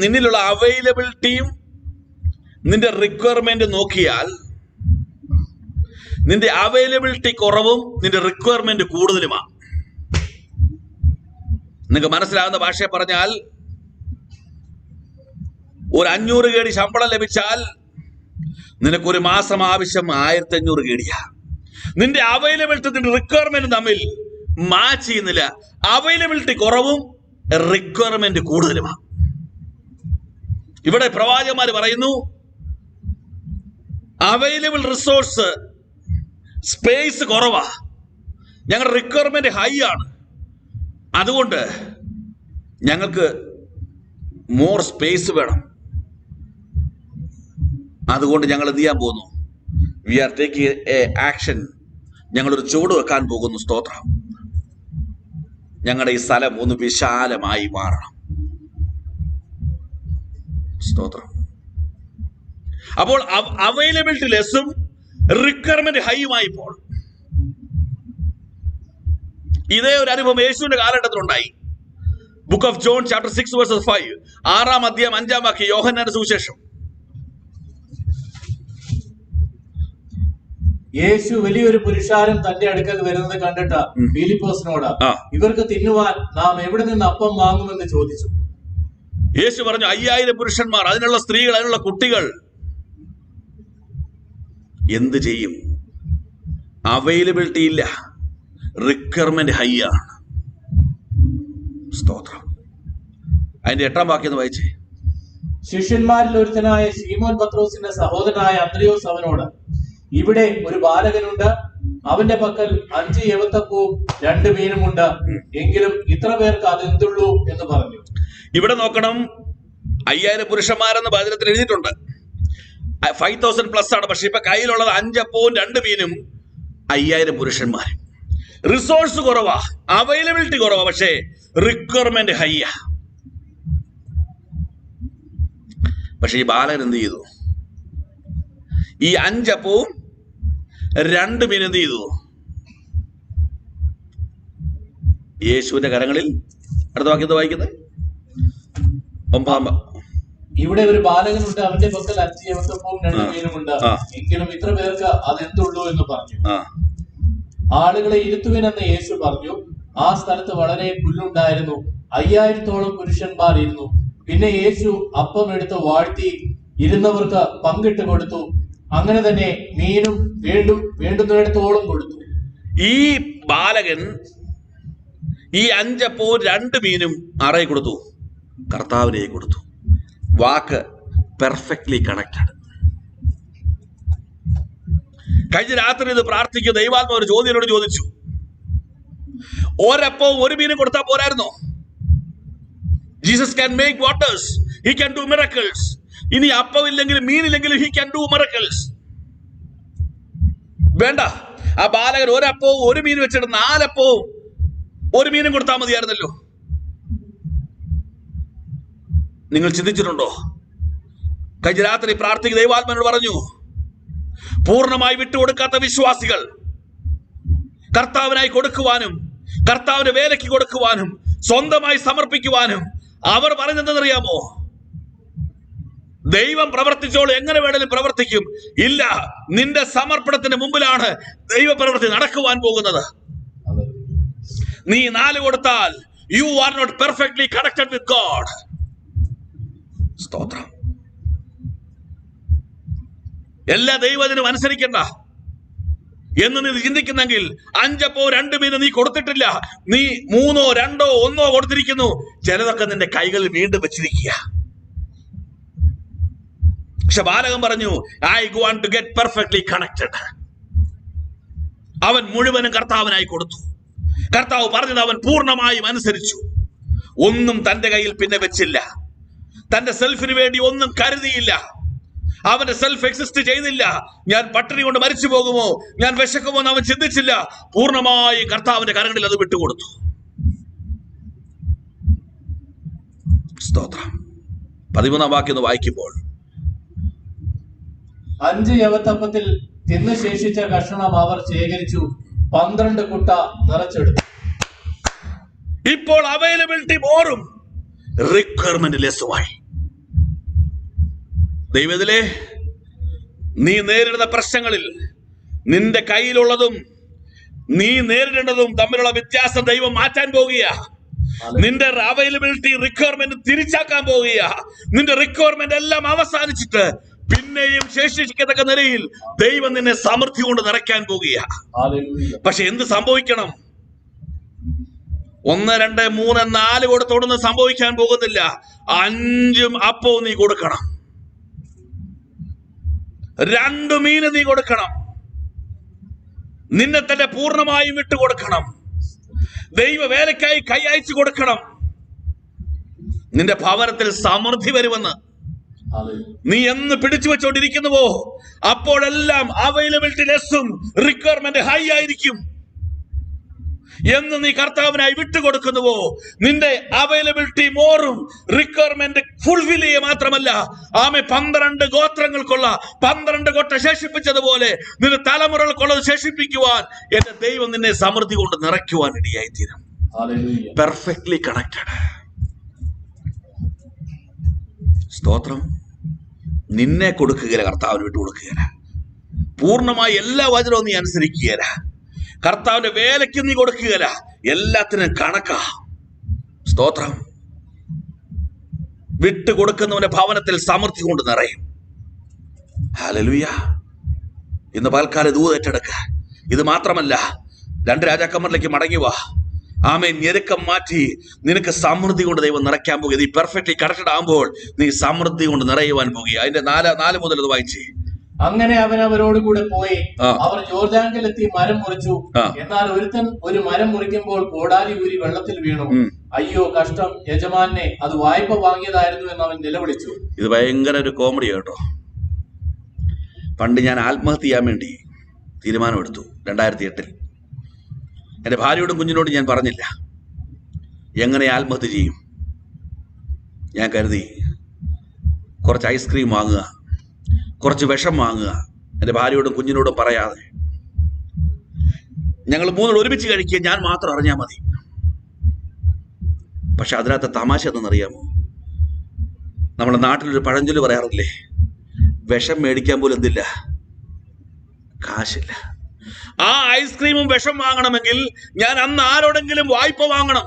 നിന്നിലുള്ള അവൈലബിലിറ്റിയും നിന്റെ റിക്വയർമെന്റ് നോക്കിയാൽ നിന്റെ അവൈലബിലിറ്റി കുറവും നിന്റെ റിക്വയർമെന്റ് കൂടുതലുമാണ്. നിങ്ങൾക്ക് മനസ്സിലാകുന്ന ഭാഷയെ പറഞ്ഞാൽ, ഒരു 500 കേടി ശമ്പളം ലഭിച്ചാൽ നിനക്കൊരു മാസം ആവശ്യം 1500 കേടിയാ. നിന്റെ അവൈലബിലിറ്റി നിന്റെ റിക്വയർമെന്റ് തമ്മിൽ മാച്ച് ചെയ്യുന്നില്ല. അവൈലബിലിറ്റി കുറവും റിക്വയർമെന്റ് കൂടുതലുമാണ്. ഇവിടെ പ്രവാചകന്മാർ പറയുന്നു, അവൈലബിൾ റിസോഴ്സ് സ്പേസ് കുറവാ, ഞങ്ങളുടെ റിക്വയർമെന്റ് ഹൈ ആണ്. അതുകൊണ്ട് ഞങ്ങൾക്ക് മോർ സ്പേസ് വേണം. അതുകൊണ്ട് ഞങ്ങൾ എന്ത് ചെയ്യാൻ പോകുന്നു? We are taking a action. ഞങ്ങളൊരു ചുവട് വെക്കാൻ പോകുന്നു. സ്തോത്രം. ഞങ്ങളുടെ ഈ സ്ഥലം ഒന്ന് വിശാലമായി മാറണം. സ്തോത്രം. അപ്പോൾ അവൈലബിലിറ്റി ലെസ്സും റിക്വയർമെന്റ് ഹൈയുമായി ഇപ്പോൾ ഇതേ ഒരു അനുഭവം യേശുവിന്റെ കാലഘട്ടത്തിലുണ്ടായി. Book of John chapter 6 verses 5, 6-ാം അധ്യായം 5-ാം വാക്യം, യോഹന്നാന്റെ സുവിശേഷം. യേശു വലിയൊരു പുരുഷാരം തന്റെ അടുക്കൽ വരുന്നത് കണ്ടിട്ട് ഫിലിപ്പോസിനോട്, ഇവർക്ക് തിന്നുവാൻ നാം എവിടെ നിന്ന് അപ്പം വാങ്ങുമെന്ന് ചോദിച്ചു. യേശു പറഞ്ഞു, 5000 പുരുഷന്മാർ, അതിനുള്ള സ്ത്രീകൾ, അതിനുള്ള കുട്ടികൾ എന്ത് ചെയ്യും? അവൈലബിലിറ്റി ഇല്ല, റിക്വയർമെന്റ് ഹൈ ആണ്. സ്തോത്രം. അതിന്റെ 8-ാം വാക്യം ഒന്ന് വായിച്ചേ. ശിഷ്യന്മാരിൽ ഒരുത്തനായ ശീമോൻ പത്രോസിന്റെ സഹോദരനായ അന്ത്രയോസ് അവനോട്, ഇവിടെ ഒരു ബാലകനുണ്ട്, അവന്റെ പക്കൽ 5 യവത്തപ്പവും 2 മീനുമുണ്ട്, എങ്കിലും ഇത്ര പേർക്ക് അതെന്തുള്ളൂ എന്ന് പറഞ്ഞു. ഇവിടെ നോക്കണം, 5000 പുരുഷന്മാരെന്ന് വചനത്തിൽ എഴുതിയിട്ടുണ്ട്. 5000+ ആണ്. പക്ഷെ ഇപ്പൊ കയ്യിലുള്ളത് 5 അപ്പവും 2 മീനും, 5000 പുരുഷന്മാർ. റിസോഴ്സ് കുറവാ, അവൈലബിലിറ്റി കുറവാ, പക്ഷേ റിക്വയർമെന്റ് ഹൈയാ. പക്ഷെ ഈ ബാലകൻ എന്ത് ചെയ്തു? ഈ 5 അപ്പവും 2 മീനും എന്ത് ചെയ്തു? യേശുവിന്റെ കരങ്ങളിൽ. അടുത്ത വാക്യത്തെ വായിക്കുന്നത് 9. ഇവിടെ ഒരു ബാലകനുണ്ട്, അവന്റെ പക്കൽ 5 യവത്തപ്പവും 2 മീനുമുണ്ട്. എങ്കിലും ഇത്ര പേർക്ക് അതെന്തുള്ളൂ എന്ന് പറഞ്ഞു. ആളുകളെ ഇരുത്തുവിനെന്ന് യേശു പറഞ്ഞു. ആ സ്ഥലത്ത് വളരെ പുല്ലുണ്ടായിരുന്നു. 5000-ഓളം പുരുഷന്മാർ ഇരുന്നു. പിന്നെ യേശു അപ്പം എടുത്ത് വാഴ്ത്തി ഇരുന്നവർക്ക് പങ്കിട്ട് കൊടുത്തു. അങ്ങനെ തന്നെ മീനും വേണ്ടുന്നിടത്തോളം കൊടുത്തു. ഈ ബാലകൻ ഈ 5 അപ്പവും 2 മീനും ആരെ കൊടുത്തു? കർത്താവിനെ കൊടുത്തു. വാക്ക് പെർഫെക്റ്റ്ലി കണക്റ്റഡ്. കഴിഞ്ഞ രാത്രി ഇത് പ്രാർത്ഥിക്കുക ദൈവാത്മ ഒരു ചോദ്യനോട് ചോദിച്ചു, ഒരപ്പവും 1 മീനും കൊടുത്താൽ പോരായിരുന്നോ? Jesus can make waters, he can do miracles. ഇനി അപ്പമില്ലെങ്കിലും മീനില്ലെങ്കിലും ഹി ക്യാൻ ഡു മിറക്കിൾസ്. വേണ്ട, ആ ബാലകൻ ഒരപ്പവും 1 മീനും വെച്ചിട്ട് 4 അപ്പവും 1 മീനും കൊടുത്താൽ മതിയായിരുന്നല്ലോ. നിങ്ങൾ ചിന്തിച്ചിട്ടുണ്ടോ? കഴിഞ്ഞ രാത്രി പ്രാർത്ഥിക്കുന്ന ദൈവാത്മനോട് പറഞ്ഞു, പൂർണ്ണമായി വിട്ടുകൊടുക്കാത്ത വിശ്വാസികൾ കർത്താവിനായി കൊടുക്കുവാനും കർത്താവിന്റെ വേലയ്ക്ക് കൊടുക്കുവാനും സ്വന്തമായി സമർപ്പിക്കുവാനും അവർ പറഞ്ഞെന്തെന്നറിയാമോ? ദൈവം പ്രവർത്തിച്ചോളൂ, എങ്ങനെ വേണേലും പ്രവർത്തിക്കും. ഇല്ല, നിന്റെ സമർപ്പണത്തിന് മുമ്പിലാണ് ദൈവപ്രവൃത്തി നടക്കുവാൻ പോകുന്നത്. നീ 4 കൊടുത്താൽ you are not perfectly connected with God. സ്തോത്രം. എല്ലാ ദൈവത്തിനും അനുസരിക്കണ്ട എന്ന് നീ ചിന്തിക്കുന്നെങ്കിൽ 5 അപ്പവും 2 മീനും നീ കൊടുത്തിട്ടില്ല. നീ 3, 2, 1 കൊടുത്തിരിക്കുന്നു. ചിലതൊക്കെ നിന്റെ കൈകളിൽ വീണ്ടും വെച്ചിരിക്കുക. പക്ഷെ ബാലകൻ പറഞ്ഞു, I want to get perfectly connected. അവൻ മുഴുവനും കർത്താവിനായി കൊടുത്തു. കർത്താവ് പറഞ്ഞത് അവൻ പൂർണ്ണമായും അനുസരിച്ചു. ഒന്നും തന്റെ കയ്യിൽ പിന്നെ വെച്ചില്ല. തന്റെ സെൽഫിന് വേണ്ടി ഒന്നും കരുതിയില്ല. അവന്റെ സെൽഫ് എക്സിസ്റ്റ് ചെയ്തില്ല. ഞാൻ പട്ടിണി കൊണ്ട് മരിച്ചു പോകുമോ, ഞാൻ വിശക്കുമോ എന്ന് അവൻ ചിന്തിച്ചില്ല. പൂർണ്ണമായി കർത്താവിന്റെ കരങ്ങളിൽ അത് വിട്ടുകൊടുത്തു. സ്തോത്രം. 13 വാക്യം ഒന്ന് വായിക്കുമ്പോൾ, 5 യവത്തപ്പത്തിൽ തിന്നു ശേഷിച്ച കഷണം അവർ ശേഖരിച്ചു 12 കുട്ട നിറച്ചെടുത്തു. ഇപ്പോൾ അവൈലബിലിറ്റി മോറും റിക്വയർമെന്റ് ലെസ്സുമായി. ദൈവത്തിലെ നീ നേരിടുന്ന പ്രശ്നങ്ങളിൽ നിന്റെ കയ്യിലുള്ളതും നീ നേരിടേണ്ടതും തമ്മിലുള്ള വ്യത്യാസം ദൈവം മാറ്റാൻ പോകുക. നിന്റെ അവൈലബിലിറ്റി റിക്വയർമെന്റ് തിരിച്ചാക്കാൻ പോകുക. നിന്റെ റിക്വയർമെന്റ് എല്ലാം അവസാനിച്ചിട്ട് പിന്നെയും ശേഷിക്കത്തക്ക നിലയിൽ ദൈവം നിന്നെ സമൃദ്ധി കൊണ്ട് നിറയ്ക്കാൻ പോകുക. പക്ഷെ എന്ത് സംഭവിക്കണം? 1, 2, 3, 4 കൊടുത്തോടൊന്നും സംഭവിക്കാൻ പോകുന്നില്ല. 5 അപ്പവും നീ കൊടുക്കണം. 2 മീന് നീ കൊടുക്കണം. നിന്നെ തന്നെ പൂർണ്ണമായും വിട്ടുകൊടുക്കണം. ദൈവ വേലയ്ക്കായി കൈ അയച്ചു കൊടുക്കണം. നിന്റെ ഭവനത്തിൽ സമൃദ്ധി വരുമെന്ന് നീ എന്ന് പിടിച്ചു വെച്ചോണ്ടിരിക്കുന്നുവോ അപ്പോഴെല്ലാം അവൈലബിലിറ്റി ലെസ്സും റിക്വയർമെന്റ് ഹൈ ആയിരിക്കും. എന്ന് നീ കർത്താവിനായി വിട്ടുകൊടുക്കുന്നുവോ നിന്റെ അവൈലബിലിറ്റി മോറും റിക്വയർമെന്റ് ഫുൾഫിൽ ചെയ്യുക മാത്രമല്ല, ആമേ 12 ഗോത്രങ്ങൾക്കുള്ള 12 കൊട്ട ശേഷിപ്പിച്ചതുപോലെ നിന്റെ തലമുറകൾക്കുള്ളത് ശേഷിപ്പിക്കുവാൻ എന്റെ ദൈവം നിന്നെ സമൃദ്ധി കൊണ്ട് നിറയ്ക്കുവാൻ ഇടയായി തീരും. Perfectly connected. സ്തോത്രം. നിന്നെ കൊടുക്കുകയില്ല, കർത്താവിന് വിട്ടു കൊടുക്കുകയില്ല. പൂർണ്ണമായി എല്ലാ വചനവും നീ അനുസരിക്കുകയില്ല. കർത്താവിന്റെ വേലയ്ക്ക് നീ കൊടുക്കുകയില്ല. എല്ലാത്തിനും കണക്കാ. സ്തോത്രം. വിട്ടുകൊടുക്കുന്നവന്റെ ഭവനത്തിൽ സമൃദ്ധി കൊണ്ട് നിറയും. ഹല്ലേലൂയ. ഇന്ന് പൽക്കാലം ദൂത് ഏറ്റെടുക്ക. ഇത് മാത്രമല്ല, 2 രാജാക്കന്മാരിലേക്ക് മടങ്ങി വാ. ആമേൻ. ഞെരുക്കം മാറ്റി നിനക്ക് സമൃദ്ധി കൊണ്ട് ദൈവം നിറയ്ക്കാൻ പോകുക. നീ പെർഫെക്റ്റ്ലി കണക്റ്റഡ് ആകുമ്പോൾ നീ സമൃദ്ധി കൊണ്ട് നിറയുവാൻ പോകുക. അതിന്റെ 4 മുതൽ അത് വായിച്ചേ. അങ്ങനെ അവൻ അവരോട് കൂടെ പോയി. അവർ ജോർദാനിലെത്തി മരം മുറിച്ചു. എന്നാൽ ഒരുത്തൻ ഒരു മരം മുറിക്കുമ്പോൾ കോടാലി ഊരി വെള്ളത്തിൽ വീണു. അയ്യോ കഷ്ടം, യജമാനെ, അത് വായ്പ വാങ്ങിയതായിരുന്നു എന്ന് അവൻ നിലവിളിച്ചു. ഇത് ഭയങ്കര ഒരു കോമഡി കേട്ടോ. പണ്ട് ഞാൻ ആത്മഹത്യ ചെയ്യാൻ വേണ്ടി തീരുമാനമെടുത്തു 2008. എൻ്റെ ഭാര്യയോടും കുഞ്ഞിനോടും ഞാൻ പറഞ്ഞില്ല എങ്ങനെ ആത്മഹത്യ ചെയ്യും. ഞാൻ കരുതി കുറച്ച് ഐസ്ക്രീം വാങ്ങുക, കുറച്ച് വിഷം വാങ്ങുക, എൻ്റെ ഭാര്യയോടും കുഞ്ഞിനോടും പറയാതെ ഞങ്ങൾ 3 ഒരുമിച്ച് കഴിക്കുക, ഞാൻ മാത്രം അറിഞ്ഞാൽ മതി. പക്ഷെ അതിനകത്ത് തമാശ എന്തെന്നറിയാമോ? നമ്മുടെ നാട്ടിലൊരു പഴഞ്ചൊല്ല് പറയാറില്ലേ, വിഷം മേടിക്കാൻ പോലും എന്തില്ല, കാശില്ല. ആ ഐസ്ക്രീമും വിഷം വാങ്ങണമെങ്കിൽ ഞാൻ അന്ന് ആരോടെങ്കിലും വായ്പ വാങ്ങണം.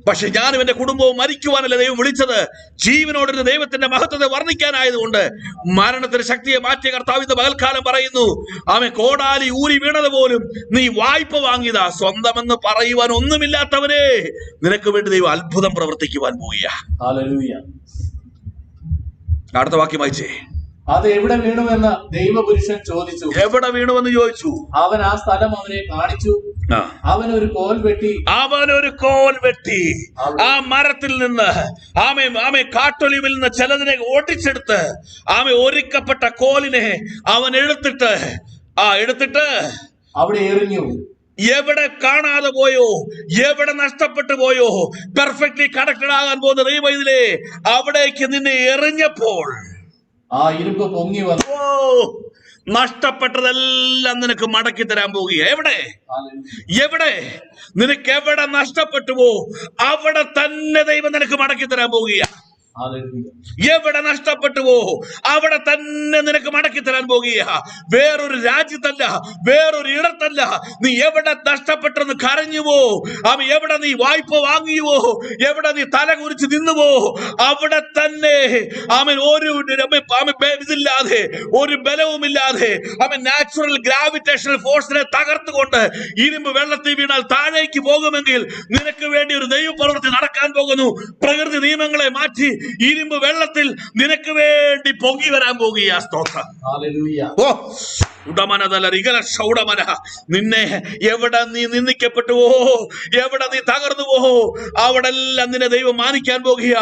പക്ഷെ ഞാനും എന്റെ കുടുംബവും മരിക്കുവാനല്ല ദൈവം വിളിച്ചത്, ജീവനോടൊരു ദൈവത്തിന്റെ മഹത്വത്തെ വർണ്ണിക്കാനായതുകൊണ്ട് മരണത്തിന്റെ ശക്തിയെ മാറ്റിയ കർത്താവ് ഇന്ന് പകൽക്കാലം പറയുന്നു, ആമേ, കോടാലി ഊരി വീണത് പോലും നീ വായ്പ വാങ്ങിയതാ. സ്വന്തമെന്ന് പറയുവാൻ ഒന്നുമില്ലാത്തവരെ നിനക്ക് വേണ്ടി ദൈവം അത്ഭുതം പ്രവർത്തിക്കുവാൻ പോവുക. ഹല്ലേലൂയ. അടുത്ത വാക്യം വായിച്ചേ. അത് എവിടെ വീണുവെന്ന് ദൈവപുരുഷൻ ചോദിച്ചു. എവിടെ വീണുവെന്ന് ചോദിച്ചു. അവൻ ആ സ്ഥലം അവനെ കാണിച്ചു. അവനൊരു കോൽ വെട്ടി ആ മരത്തിൽ നിന്ന് ആമേ കാട്ടൊലിവിൽ നിന്ന് ചിലതിനെ ഓടിച്ചെടുത്ത് ഒരുക്കപ്പെട്ട കോലിനെ അവൻ എടുത്തിട്ട് അവിടെ എറിഞ്ഞു. എവിടെ കാണാതെ പോയോ, എവിടെ നഷ്ടപ്പെട്ടു പോയോ, പെർഫെക്റ്റ്ലി കണക്റ്റഡ് ആകാൻ പോകുന്ന ദൈവം ഇതിലെ അവിടേക്ക് നിന്നെ എറിഞ്ഞപ്പോൾ ആ ഇരുമ്പ് പൊങ്ങി വന്നു. നഷ്ടപ്പെട്ടതെല്ലാം നിനക്ക് മടക്കി തരാൻ പോകുക. എവിടെ നിനക്ക് എവിടെ നഷ്ടപ്പെട്ടുവോ അവിടെ തന്നെ ദൈവം നിനക്ക് മടക്കി തരാൻ പോകുക. എവിടെ നഷ്ടപ്പെട്ടുവോ അവിടെ തന്നെ നിനക്ക് മടക്കി തരാൻ പോകുക. വേറൊരു രാജ്യത്തല്ല, വേറൊരു ഇടത്തല്ല. നീ എവിടെ നഷ്ടപ്പെട്ടെന്ന് കരഞ്ഞുവോ, എവിടെ നീ വായ്പ വാങ്ങിയുവോ, എവിടെ നീ തല കുറിച്ച് നിന്നുവോ അവിടെ തന്നെ ഒരു ഇതില്ലാതെ, ഒരു ബലവുമില്ലാതെ നാച്ചുറൽ ഗ്രാവിറ്റേഷണൽ ഫോഴ്സിനെ തകർത്തുകൊണ്ട് ഇരുമ്പ് വെള്ളത്തിൽ വീണാൽ താഴേക്ക് പോകുമെങ്കിൽ നിനക്ക് വേണ്ടി ഒരു ദൈവപ്രവൃത്തി നടക്കാൻ പോകുന്നു. പ്രകൃതി നിയമങ്ങളെ മാറ്റി ഇരുമ്പ് വെള്ളത്തിൽ നിനക്ക് വേണ്ടി പൊങ്ങി വരാൻ പോകുക. സ്തോത്രം. നിന്നെ എവിടെ നീ നിന്ദിക്കപ്പെട്ടുവോ, എവിടെ നീ തകർന്നുവോ അവിടെല്ലാം നിന്നെ ദൈവം മാനിക്കാൻ പോകുക.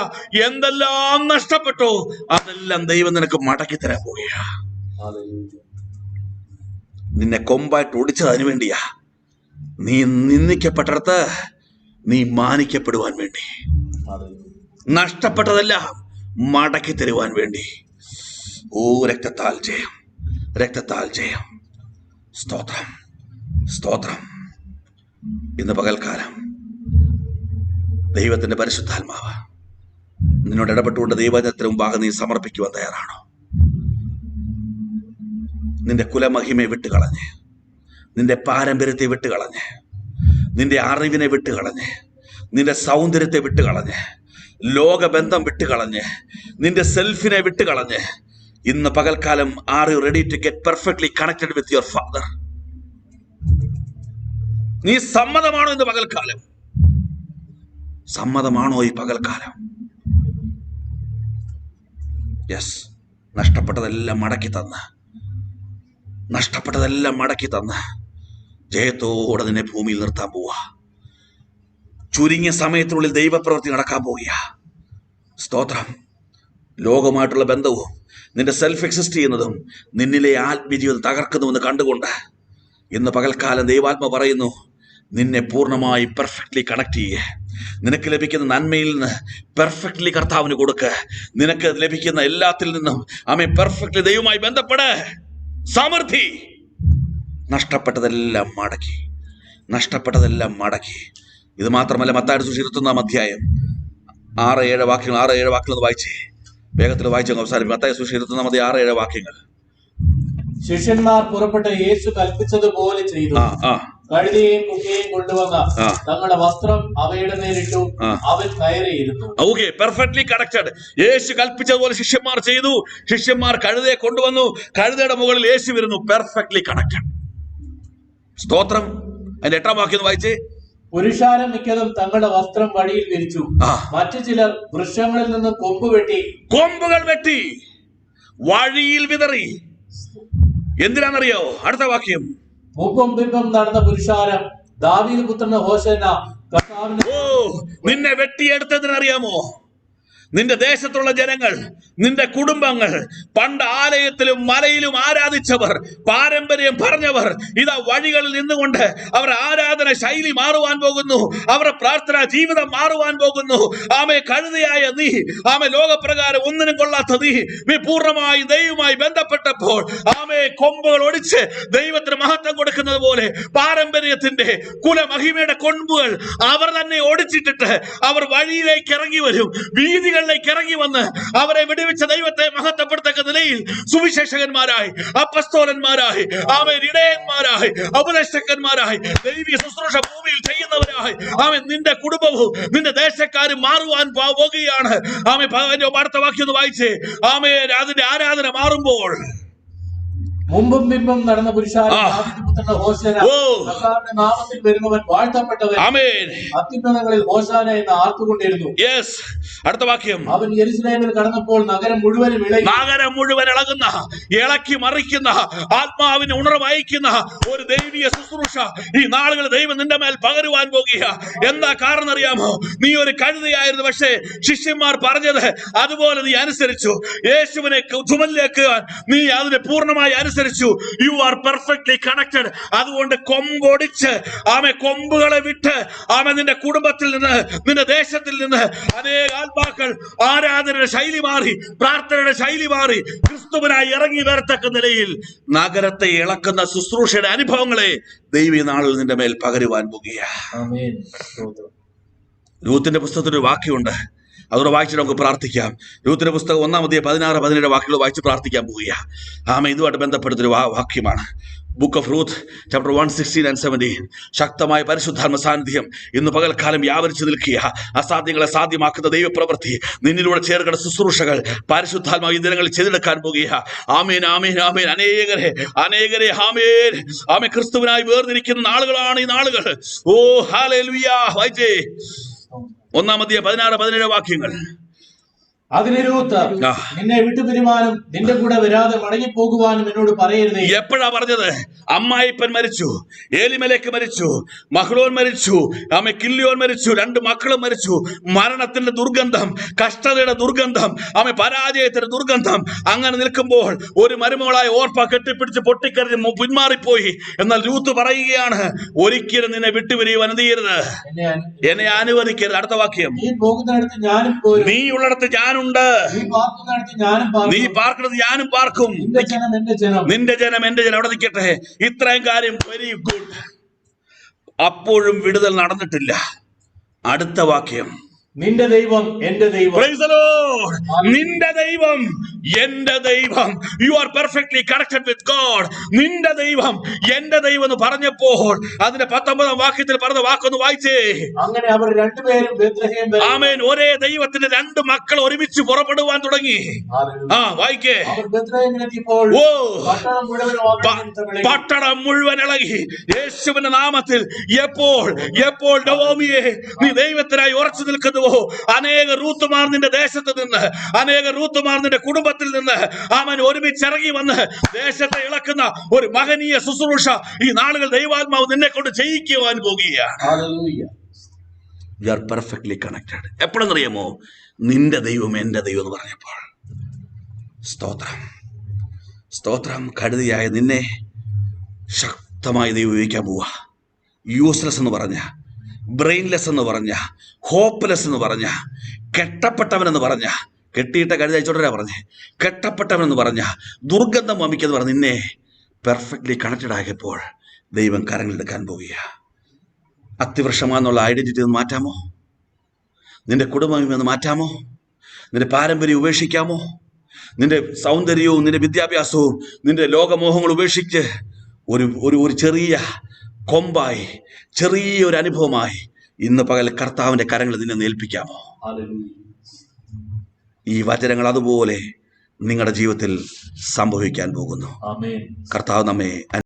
എന്തെല്ലാം നഷ്ടപ്പെട്ടോ അതെല്ലാം ദൈവം നിനക്ക് മടക്കി തരാൻ പോകുക. നിന്നെ കൊമ്പായിട്ട് ഒടിച്ചത് അതിനു വേണ്ടിയാ. നീ നിന്ദിക്കപ്പെട്ടിടത്ത് നീ മാനിക്കപ്പെടുവാൻ വേണ്ടി, നഷ്ടപ്പെട്ടതെല്ലാം മടക്കി തരുവാൻ വേണ്ടി. രക്തത്താൽ ജയം, രക്തത്താൽ ജയം. സ്തോത്രം, സ്തോത്രം. ഇന്ന് പകൽക്കാലം ദൈവത്തിന്റെ പരിശുദ്ധാത്മാവ് നിന്നോട് ഇടപെട്ടുകൊണ്ട് ദൈവജനത്തിന് മുമ്പാകെ നീ സമർപ്പിക്കുവാൻ തയ്യാറാണോ? നിന്റെ കുലമഹിമയെ വിട്ടുകളഞ്ഞ്, നിന്റെ പാരമ്പര്യത്തെ വിട്ടുകളഞ്ഞ്, നിന്റെ അറിവിനെ വിട്ടുകളഞ്ഞ്, നിന്റെ സൗന്ദര്യത്തെ വിട്ടുകളഞ്ഞ്, ലോകബന്ധം വിട്ടുകളഞ്ഞ്, നിന്റെ സെൽഫിനെ വിട്ടുകളഞ്ഞ് ഇന്ന് പകൽക്കാലം are you ready to get perfectly connected with your father? നീ സമ്മതമാണോ ഇന്ന് പകൽക്കാലം? സമ്മതമാണോ ഈ പകൽക്കാലം? യെസ്. നഷ്ടപ്പെട്ടതെല്ലാം മടക്കി തന്ന് ജയത്തോടെ നിന്നെ ഭൂമിയിൽ നിർത്താൻ പോവാ. ചുരുങ്ങിയ സമയത്തിനുള്ളിൽ ദൈവപ്രവൃത്തി നടക്കാൻ പോവുക. സ്തോത്രം. ലോകമായിട്ടുള്ള ബന്ധവും നിന്റെ സെൽഫ് എക്സിസ്റ്റ് ചെയ്യുന്നതും നിന്നിലെ ആത്മീയജീവിതം തകർക്കുന്നുവെന്ന് കണ്ടുകൊണ്ട് ഇന്ന് പകൽക്കാലം ദൈവാത്മ പറയുന്നു, നിന്നെ പൂർണ്ണമായി പെർഫെക്റ്റ്ലി കണക്ട് ചെയ്യേ. നിനക്ക് ലഭിക്കുന്ന നന്മയിൽ നിന്ന് പെർഫെക്റ്റ്ലി കർത്താവിന് കൊടുക്ക. നിനക്ക് ലഭിക്കുന്ന എല്ലാത്തിൽ നിന്നും പെർഫെക്റ്റ്ലി ദൈവവുമായി ബന്ധപ്പെട്. സമൃദ്ധി. നഷ്ടപ്പെട്ടതെല്ലാം മടക്കി. ഇത് മാത്രമല്ല, മത്തായിയുടെ സുവിശേഷം 21-ാം അധ്യായം 6-7 വാക്യങ്ങൾ വായിച്ചേ. വേഗത്തിൽ വായിച്ചു അവസാനം. മത്തായിയുടെ സുവിശേഷം 21-ാം അധ്യായം 6-7 വാക്യങ്ങൾ. ശിഷ്യന്മാർ പുറപ്പെട്ട യേശു കൽപ്പിച്ചതുപോലെ ചെയ്തു. കഴുതയെയും കുട്ടിയെയും കൊണ്ടുവന്ന തങ്ങളുടെ വസ്ത്രം അവയുടെ മേലിട്ടു. അവൻ കയറിയിരുന്നു. Okay, perfectly connected. യേശു കൽപ്പിച്ചതുപോലെ ശിഷ്യന്മാർ ചെയ്തു. ശിഷ്യന്മാർ കഴുതയെ കൊണ്ടുവന്നു. കഴുതയുടെ മുകളിൽ യേശു വരുന്നു. Perfectly connected. സ്തോത്രം. അതിന്റെ 8-ാം വാക്യം വായിച്ചേ. പുരുഷാരം മിക്കതും തങ്ങളുടെ വസ്ത്രം വഴിയിൽ വിരിച്ചു. മറ്റു ചിലർ വൃക്ഷങ്ങളിൽ നിന്ന് കൊമ്പുകൾ വെട്ടി വഴിയിൽ വിതറി. എന്തിനാണെന്നറിയോ? അടുത്ത വാക്യം. മുമ്പും പിമ്പും നടന്ന പുരുഷാരം ദാവീദ് പുത്രന് ഹോശന്ന. നിന്നെ വെട്ടിയെടുത്തതിനറിയാമോ? നിന്റെ ദേശത്തുള്ള ജനങ്ങൾ, നിന്റെ കുടുംബങ്ങൾ, പണ്ട് ആലയത്തിലും മലയിലും ആരാധിച്ചവർ, പാരമ്പര്യം പറഞ്ഞവർ, ഇതാ വഴികളിൽ നിന്നുകൊണ്ട് അവർ ആരാധന ശൈലി മാറുവാൻ പോകുന്നു. അവരുടെ പ്രാർത്ഥനാ ജീവിതം മാറുവാൻ പോകുന്നു. ആമേ, കഴുതയായ നീ, ആമേ, ലോകപ്രകാരം ഒന്നിനും കൊള്ളാത്ത നീ പൂർണ്ണമായി ദൈവവുമായി ബന്ധപ്പെട്ടപ്പോൾ, ആമേ, കൊമ്പുകൾ ഒടിച്ച് ദൈവത്തിന് മഹത്വം കൊടുക്കുന്നത് പോലെ പാരമ്പര്യത്തിന്റെ കുലമഹിമയുടെ കൊമ്പുകൾ അവർ തന്നെ ഒടിച്ചിട്ടിട്ട് അവർ വഴിയിലേക്ക് ഇറങ്ങി വരും, വീതികളിലേക്ക് ഇറങ്ങി വന്ന് അവരെ വിടുവിച്ച ദൈവത്തെ മഹത്വപ്പെടുത്തക്ക നിലയിൽ സുവിശേഷകന്മാരായി, അപ്പസ്തോലന്മാരായി, ആമേൻ, ഇടയന്മാരായി, ഉപദേഷ്ടകന്മാരായി, ദൈവിക ശുശ്രൂഷ ഭൂമിയിൽ ചെയ്യുന്നവരായി, ആമേൻ, നിന്റെ കുടുംബവും നിന്റെ ദേശക്കാരും മാറുവാൻ പോകുകയാണ്. ആമേൻ, അടുത്ത വാക്യം ഒന്ന് വായിച്ചേ. ആമേൻ, അതിന്റെ ആരാധന മാറുമ്പോൾ മുമ്പും പിമ്പും നടന്ന നാമത്തിൽ വരുന്നവൻ വാഴ്ത്തപ്പെട്ടവൻ, അത്യുന്നതങ്ങളിൽ ഹോശാന എന്ന് ആർത്തുകൊണ്ടിരുന്നു. അടുത്ത വാക്യം, അവൻ യെരൂശലേമിൽ കടന്നപ്പോൾ നഗരം മുഴുവനും ഇളകുന്ന, ഇളക്കി മറിക്കുന്ന, ആത്മാവിനെ ഉണർവയക്കുന്ന ഒരു ദൈവിക ശുശ്രൂഷ ഈ നാളുകൾ ദൈവം നിന്റെ മേൽ പകരുവാൻ പോകുക. എന്താ കാരണം അറിയാമോ? നീ ഒരു കഴുതയായിരുന്നു, പക്ഷേ ശിഷ്യന്മാർ പറഞ്ഞത് അതുപോലെ നീ അനുസരിച്ചു. യേശുവിനെ ചുമലിലേക്കാൻ നീ അതിനെ പൂർണ്ണമായി അനുസരിച്ചു. You are perfectly connected. അതുകൊണ്ട് കൊമ്പൊടിച്ച്, ആമേ, കൊമ്പുകളെ വിട്ട്, ആമേ, നിന്റെ കുടുംബത്തിൽ നിന്ന്, നിന്റെ ദേശത്തിൽ നിന്ന് അനേക ആത്മാക്കൾ ആരാധനയുടെ ശൈലി മാറി, പ്രാർത്ഥനയുടെ ശൈലി മാറി, ക്രിസ്തുവിനായി ഇറങ്ങി വരത്തക്ക നിലയിൽ നഗരത്തെ ഇളക്കുന്ന ശുശ്രൂഷയുടെ അനുഭവങ്ങളെ ദൈവ നാളിൽ നിന്റെ മേൽ പകരുവാൻ പോകുകയാണ്. രൂത്തിന്റെ പുസ്തകത്തിൽ ഒരു വാക്യമുണ്ട്, അതോടെ വായിച്ച് നമുക്ക് പ്രാർത്ഥിക്കാം. രൂത്തിന്റെ പുസ്തകം 1:16-17 വാക്കുകൾ വായിച്ച് പ്രാർത്ഥിക്കാൻ പോവുക. ആമേ, ഇതുമായിട്ട് ബന്ധപ്പെടുത്തൊരു വാക്യമാണ്. Book of Ruth chapter 1:16 and 17. ശക്തമായ പരിശുദ്ധാത്മ സാന്നിധ്യം ഇന്ന് പകൽക്കാലം വ്യാപരിച്ചു നിൽക്കുക. അസാധ്യങ്ങളെ സാധ്യമാക്കുന്ന ദൈവപ്രവൃത്തി, നിന്നിലൂടെ ചേർക്കുന്ന ശുശ്രൂഷകൾ പരിശുദ്ധാത്മാ ഈ ദിനങ്ങളിൽ ചെയ്തെടുക്കാൻ പോകുക. ആമേൻ, ആമേൻ, ആമേൻ. അനേകരെ ആമേൻ, ആമേ, ക്രിസ്തുവിനായി വേർതിരിക്കുന്ന നാളുകളാണ് ഈ നാളുകൾ. ഓ ഹല്ലേലൂയ. വായിച്ചേ 1:16-17 വാക്യങ്ങൾ. അതിന് രൂത്ത്, നിന്നെ വിട്ടുപിരിമാനും നിന്റെ കൂടെ വരാതെ മടങ്ങിപ്പോകുവാനും എന്നോട് പറയരുതേ. എപ്പോഴാ പറഞ്ഞത്? അമ്മായിപ്പൻ മരിച്ചു, ഏലിമേലെക്ക് മരിച്ചു, മഹ്ലോൻ മരിച്ചു, ആമേ, കില്യോൻ മരിച്ചു, 2 മക്കളും മരിച്ചു. മരണത്തിന്റെ ദുർഗന്ധം, കഷ്ടതയുടെ ദുർഗന്ധം, ആമേ, പരാജയത്തിന്റെ ദുർഗന്ധം അങ്ങനെ നിൽക്കുമ്പോൾ ഒരു മരുമകളായ ഓർപ്പ കെട്ടിപ്പിടിച്ച് പൊട്ടിക്കരഞ്ഞ് പിന്മാറിപ്പോയി. എന്നാൽ രൂത്ത് പറയുകയാണ്, ഒരിക്കലും നിന്നെ വിട്ടുപിരിയുവാൻ എന്ത് ചെയ്യരുത്, എന്നെ അനുവദിക്കരുത്. അടുത്ത വാക്യം, നീ ഉള്ളിടത്ത് ഞാനും, നീ പാർക്കുന്നത് ഞാനും പാർക്കും, നിന്റെ ജനം എന്റെ ജനം. അവിടെ നിൽക്കട്ടെ. ഇത്രയും കാര്യം വെരി ഗുഡ്. അപ്പോഴും വിടുതൽ നടന്നിട്ടില്ല. അടുത്ത വാക്യം, നിന്റെ ദൈവം എന്റെ ദൈവം. നിന്റെ ദൈവം എന്റെ ദൈവം. You are perfectly connected with God. നിന്റെ ദൈവം എന്റെ ദൈവം എന്ന് പറഞ്ഞപ്പോൾ അതിന്റെ 19 വാക്യത്തിൽ പറഞ്ഞ വാക്കൊന്ന് വായിച്ചേ. അങ്ങനെ അവർ രണ്ടുപേരും ബേത്ലഹേം വരെ, ആമേൻ, ഒരേ ദൈവത്തിന്റെ 2 മക്കൾ ഒരുമിച്ച് പുറപ്പെടുവാൻ തുടങ്ങി. വായിക്കേ. ഓ, പട്ടണം മുഴുവൻ ഇളകി യേശുവിന്റെ നാമത്തിൽ. എപ്പോൾ നവോമിയെ നീ ദൈവത്തിനായി ഉറച്ചു നിൽക്കുന്നു, അനേക റൂത്തുമാർ നിന്റെ ദേശത്ത് നിന്ന്, അനേക റൂത്തുമാർ നിന്റെ കുടുംബത്തിൽ നിന്ന് അവൻ ഒരുമിച്ചിറങ്ങി വന്ന് ദേശത്തെ ഇളക്കുന്ന ഒരു മഹനീയ ശുശ്രൂഷ ഈ നാളുകൾ ദൈവാത്മാവ് നിന്നെ കൊണ്ട് ചെയ്യിക്കുവാൻ പോകുകയാണ്. You are perfectly connected. എപ്പോഴെന്നറിയാമോ? നിന്റെ ദൈവം എന്റെ ദൈവം എന്ന് പറഞ്ഞപ്പോൾ. സ്തോത്രം. കഴുതിയായ നിന്നെ ശക്തമായി ദൈവം ഉപയോഗിക്കാൻ പോവുക. യൂസ്ലെസ് എന്ന് പറഞ്ഞ, ബ്രെയിൻലെസ് എന്ന് പറഞ്ഞ, ഹോപ്പ്ലെസ് എന്ന് പറഞ്ഞ, കെട്ടപ്പെട്ടവനെന്ന് പറഞ്ഞ, കെട്ടിയിട്ട കഴുതി അയച്ചോട്ടരാ പറഞ്ഞ്, കെട്ടപ്പെട്ടവനെന്ന് പറഞ്ഞ, ദുർഗന്ധം വമിക്കെന്ന് പറഞ്ഞ് നിന്നെ പെർഫെക്റ്റ്ലി കണക്റ്റഡ് ആയപ്പോൾ ദൈവം കരങ്ങളെടുക്കാൻ പോവുക. അത്തിവൃക്ഷമാണെന്നുള്ള ഐഡന്റിറ്റി ഒന്ന് മാറ്റാമോ? നിന്റെ കുടുംബം ഒന്ന് മാറ്റാമോ? നിന്റെ പാരമ്പര്യം ഉപേക്ഷിക്കാമോ? നിന്റെ സൗന്ദര്യവും നിന്റെ വിദ്യാഭ്യാസവും നിന്റെ ലോകമോഹങ്ങൾ ഉപേക്ഷിച്ച് ഒരു ചെറിയ കൊമ്പായി, ചെറിയൊരു അനുഭവമായി ഇന്ന് പകൽ കർത്താവിന്റെ കരങ്ങൾ നിന്നെ ഏൽപ്പിക്കാമോ? ഈ വചനങ്ങൾ അതുപോലെ നിങ്ങളുടെ ജീവിതത്തിൽ സംഭവിക്കാൻ പോകുന്നു. കർത്താവ് നമ്മെ